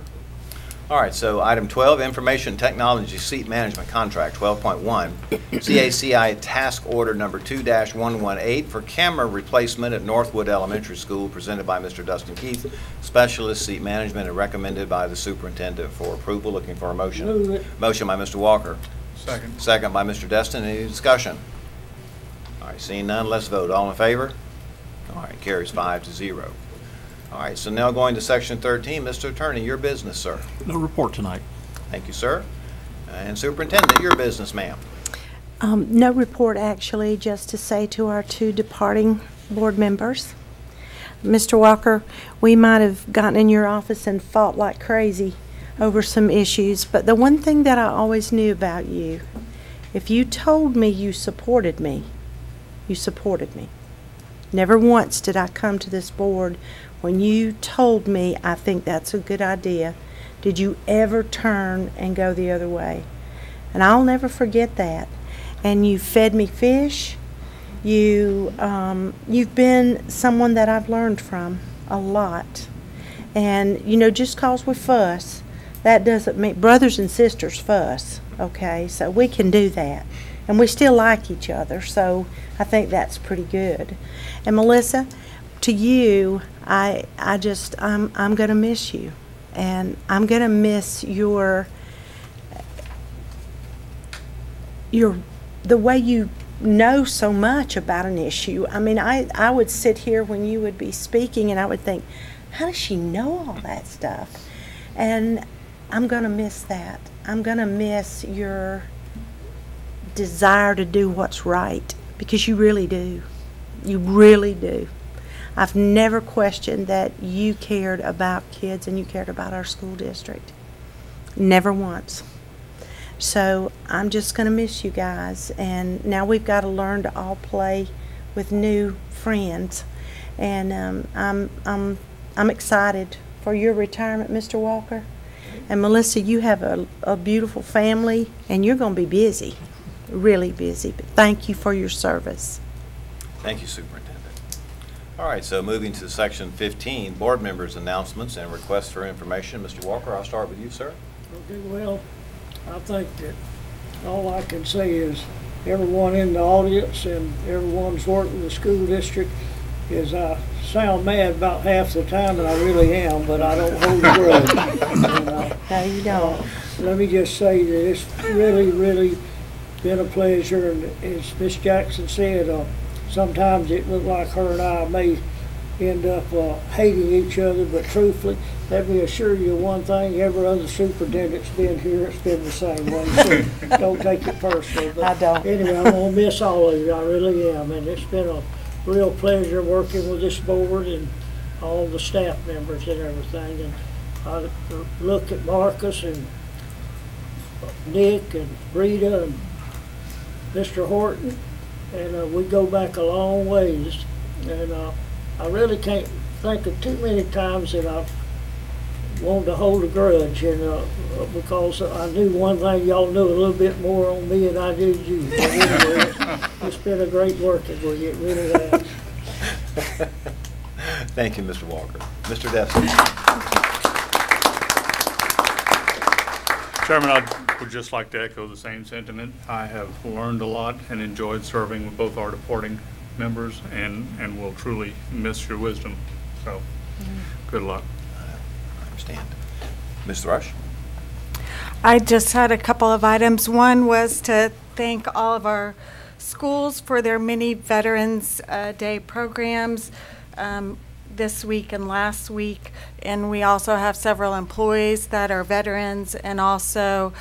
Speaker 1: All right, so item 12, Information Technology Seat Management Contract, 12.1, CACI Task Order Number 2-118 for camera replacement at Northwood Elementary School, presented by Mr. Dustin Keith, Specialist Seat Management, and recommended by the Superintendent for approval. Looking for a motion.
Speaker 6: Move it.
Speaker 1: Motion by Mr. Walker.
Speaker 7: Second.
Speaker 1: Second by Mr. Destin. Any discussion? All right, seeing none, let's vote. All in favor? All right, carries 5-0. All right, so now going to section 13, Mr. Attorney, your business, sir.
Speaker 12: No report tonight.
Speaker 1: Thank you, sir. And Superintendent, your business, ma'am.
Speaker 13: No report, actually, just to say to our two departing board members. Mr. Walker, we might have gotten in your office and fought like crazy over some issues, but the one thing that I always knew about you, if you told me you supported me, you supported me. Never once did I come to this board when you told me, I think that's a good idea, did you ever turn and go the other way. And I'll never forget that. And you fed me fish. You've been someone that I've learned from a lot. And, you know, just cause we fuss, that doesn't mean, brothers and sisters fuss, okay? So we can do that. And we still like each other, so I think that's pretty good. And Melissa, to you, I'm gonna miss you, and I'm gonna miss the way you know so much about an issue. I mean, I would sit here when you would be speaking, and I would think, how does she know all that stuff? And I'm gonna miss that. I'm gonna miss your desire to do what's right, because you really do. You really do. I've never questioned that you cared about kids and you cared about our school district. Never once. So I'm just going to miss you guys, and now we've got to learn to all play with new friends. And I'm excited for your retirement, Mr. Walker. And Melissa, you have a beautiful family, and you're going to be busy, really busy. But thank you for your service.
Speaker 1: Thank you, Superintendent. All right, so moving to section 15, board members' announcements and requests for information. Mr. Walker, I'll start with you, sir.
Speaker 6: Okay, well, I think that all I can say is everyone in the audience and everyone's working in the school district is I sound mad about half the time, and I really am, but I don't hold a grudge.
Speaker 13: No, you don't.
Speaker 6: Let me just say that it's really, really been a pleasure, and as Miss Jackson said, sometimes it looked like her and I may end up hating each other, but truthfully, let me assure you one thing, every other superintendent's been here, it's been the same way, so don't take it personally. But
Speaker 13: I don't.
Speaker 6: Anyway, I'm going to miss all of you, I really am, and it's been a real pleasure working with this board and all the staff members and everything. And I look at Marcus and Nick and Rita and Mr. Horton, and we go back a long ways, and I really can't think of too many times that I've wanted to hold a grudge, and because I knew one thing, y'all knew a little bit more on me than I did you. But anyway, it's been a great working with you, it really has.
Speaker 1: Thank you, Mr. Walker. Mr. Destin.
Speaker 7: Chairman, I would just like to echo the same sentiment. I have learned a lot and enjoyed serving with both our departing members, and will truly miss your wisdom. So, good luck.
Speaker 1: I understand. Ms. Thrush?
Speaker 3: I just had a couple of items. One was to thank all of our schools for their many Veterans Day programs this week and last week. And we also have several employees that are veterans and also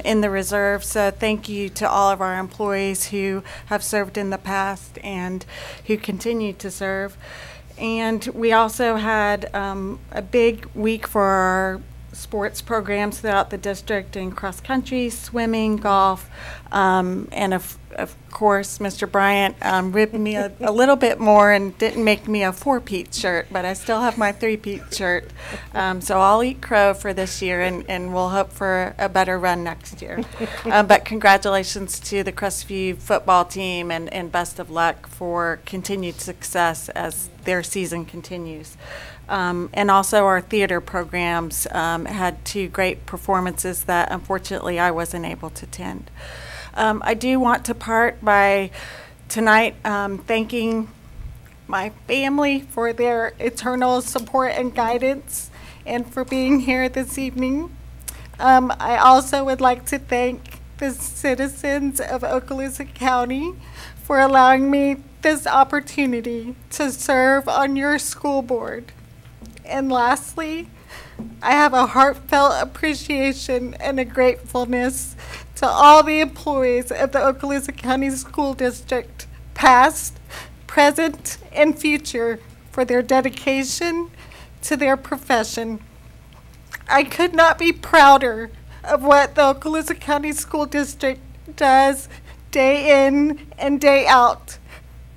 Speaker 3: in the reserve. So thank you to all of our employees who have served in the past and who continue to serve. And we also had a big week for our sports programs throughout the district in cross country, swimming, golf, and of course, Mr. Bryant ribbed me a little bit more and didn't make me a 4-peat shirt, but I still have my 3-peat shirt. So I'll eat crow for this year, and we'll hope for a better run next year. But congratulations to the Crestview football team, and best of luck for continued success as their season continues. And also our theater programs had 2 great performances that unfortunately I wasn't able to attend. I do want to part by tonight thanking my family for their eternal support and guidance and for being here this evening. I also would like to thank the citizens of Okaloosa County for allowing me this opportunity to serve on your school board. And lastly, I have a heartfelt appreciation and a gratefulness to all the employees of the Okaloosa County School District, past, present, and future, for their dedication to their profession. I could not be prouder of what the Okaloosa County School District does day in and day out.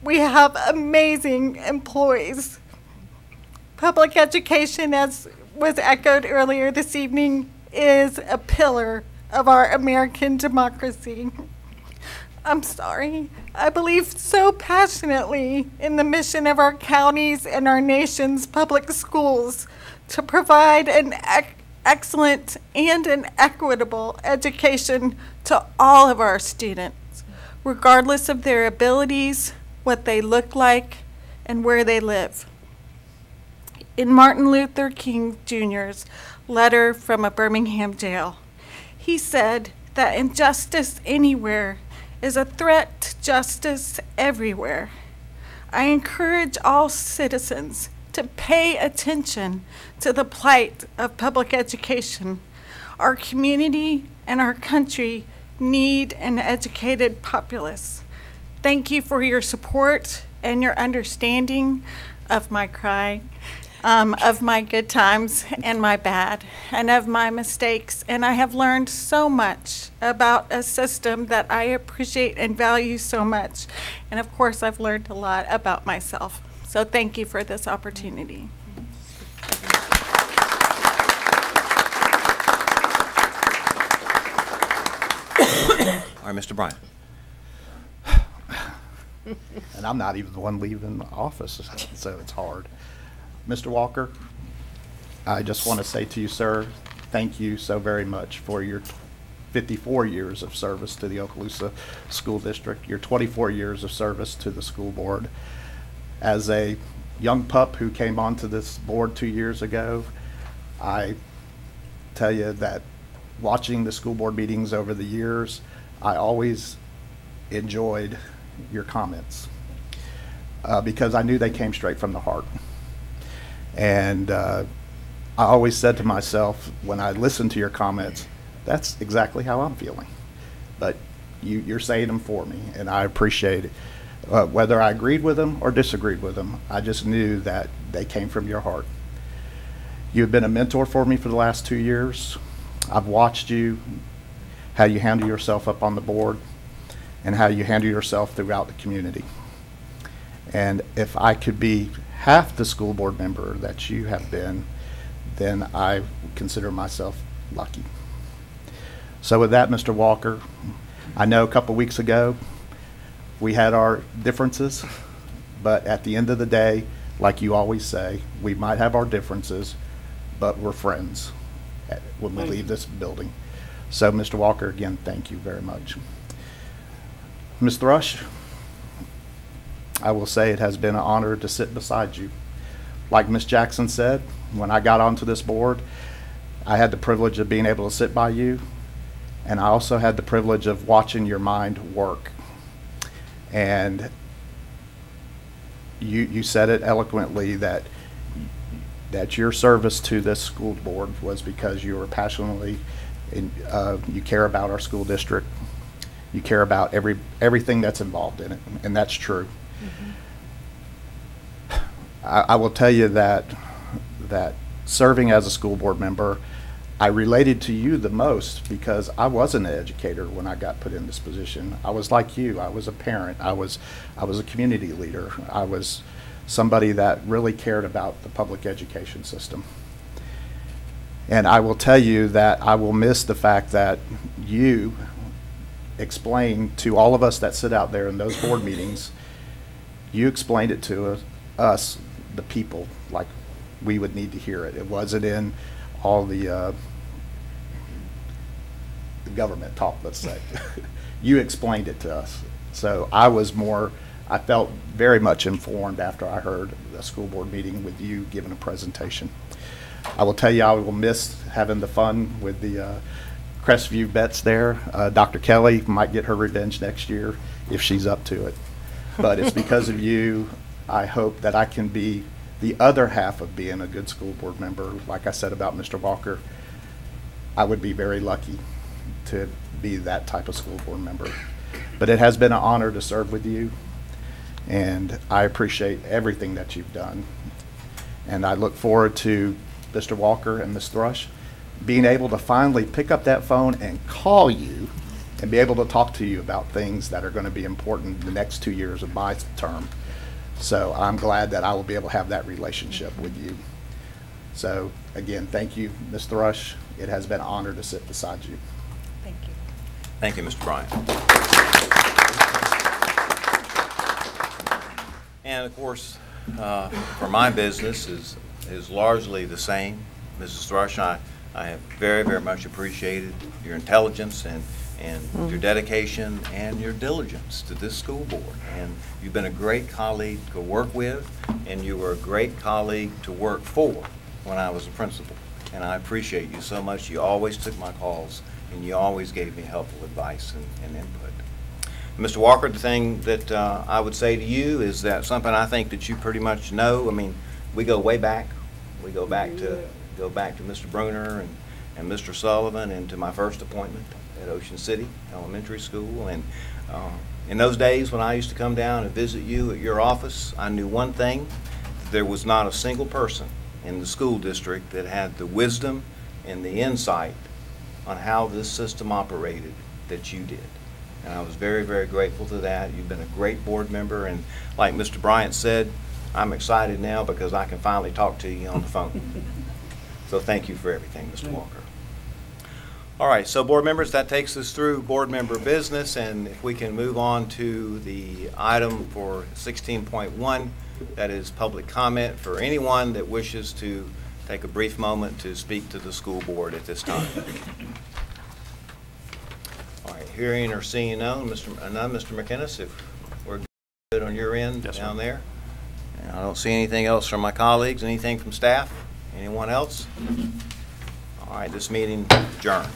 Speaker 3: We have amazing employees. Public education, as was echoed earlier this evening, is a pillar of our American democracy. I'm sorry. I believe so passionately in the mission of our counties and our nation's public schools to provide an excellent and an equitable education to all of our students, regardless of their abilities, what they look like, and where they live. In Martin Luther King Jr.'s letter from a Birmingham jail, he said that injustice anywhere is a threat to justice everywhere. I encourage all citizens to pay attention to the plight of public education. Our community and our country need an educated populace. Thank you for your support and your understanding of my cry. Of my good times and my bad, and of my mistakes. And I have learned so much about a system that I appreciate and value so much. And of course, I've learned a lot about myself. So thank you for this opportunity.
Speaker 1: All right, Mr. Bryant.
Speaker 8: And I'm not even the one leaving the office, so it's hard. Mr. Walker, I just want to say to you, sir, thank you so very much for your 54 years of service to the Okaloosa School District, your 24 years of service to the school board. As a young pup who came onto this board 2 years ago, I tell you that watching the school board meetings over the years, I always enjoyed your comments because I knew they came straight from the heart. And I always said to myself, when I listened to your comments, that's exactly how I'm feeling. But you're saying them for me, and I appreciate it. Whether I agreed with them or disagreed with them, I just knew that they came from your heart. You've been a mentor for me for the last 2 years. I've watched you, how you handle yourself up on the board, and how you handle yourself throughout the community. And if I could be half the school board member that you have been, then I consider myself lucky. So with that, Mr. Walker, I know a couple weeks ago we had our differences, but at the end of the day, like you always say, we might have our differences, but we're friends when we leave this building. So Mr. Walker, again, thank you very much. Ms. Thrush, I will say it has been an honor to sit beside you. Like Ms. Jackson said, when I got onto this board, I had the privilege of being able to sit by you, and I also had the privilege of watching your mind work. And you said it eloquently that your service to this school board was because you were passionately, you care about our school district, you care about everything that's involved in it, and that's true. I will tell you that serving as a school board member, I related to you the most because I wasn't an educator when I got put in this position. I was like you. I was a parent. I was a community leader. I was somebody that really cared about the public education system. And I will tell you that I will miss the fact that you explained to all of us that sit out there in those board meetings, you explained it to us, the people, like we would need to hear it. It wasn't in all the government talk, let's say. You explained it to us. So I felt very much informed after I heard a school board meeting with you giving a presentation. I will tell you, I will miss having the fun with the Crestview Bets there. Dr. Kelly might get her revenge next year if she's up to it. But it's because of you, I hope that I can be the other half of being a good school board member. Like I said about Mr. Walker, I would be very lucky to be that type of school board member. But it has been an honor to serve with you, and I appreciate everything that you've done. And I look forward to Mr. Walker and Ms. Thrush being able to finally pick up that phone and call you and be able to talk to you about things that are going to be important the next 2 years of my term. So I'm glad that I will be able to have that relationship with you. So again, thank you, Ms. Thrush. It has been an honor to sit beside you.
Speaker 3: Thank you.
Speaker 1: Thank you, Mr. Bryant. And of course, for my business is largely the same. Mrs. Thrush, I have very, very much appreciated your intelligence and your dedication and your diligence to this school board. And you've been a great colleague to work with, and you were a great colleague to work for when I was a principal. And I appreciate you so much. You always took my calls, and you always gave me helpful advice and input. Mr. Walker, the thing that I would say to you is that something I think that you pretty much know. I mean, we go way back. We go back to Mr. Bruner and Mr. Sullivan, and to my first appointment at Ocean City Elementary School. And in those days when I used to come down and visit you at your office, I knew one thing: there was not a single person in the school district that had the wisdom and the insight on how this system operated that you did. And I was very, very grateful to that. You've been a great board member, and like Mr. Bryant said, I'm excited now because I can finally talk to you on the phone. So thank you for everything, Mr. Walker. All right, so board members, that takes us through board member business, and if we can move on to the item for 16.1, that is public comment for anyone that wishes to take a brief moment to speak to the school board at this time. All right, hearing or seeing none, Mr. McInnes, if we're good on your end, yes, down there. And I don't see anything else from my colleagues. Anything from staff? Anyone else? All right, this meeting adjourned.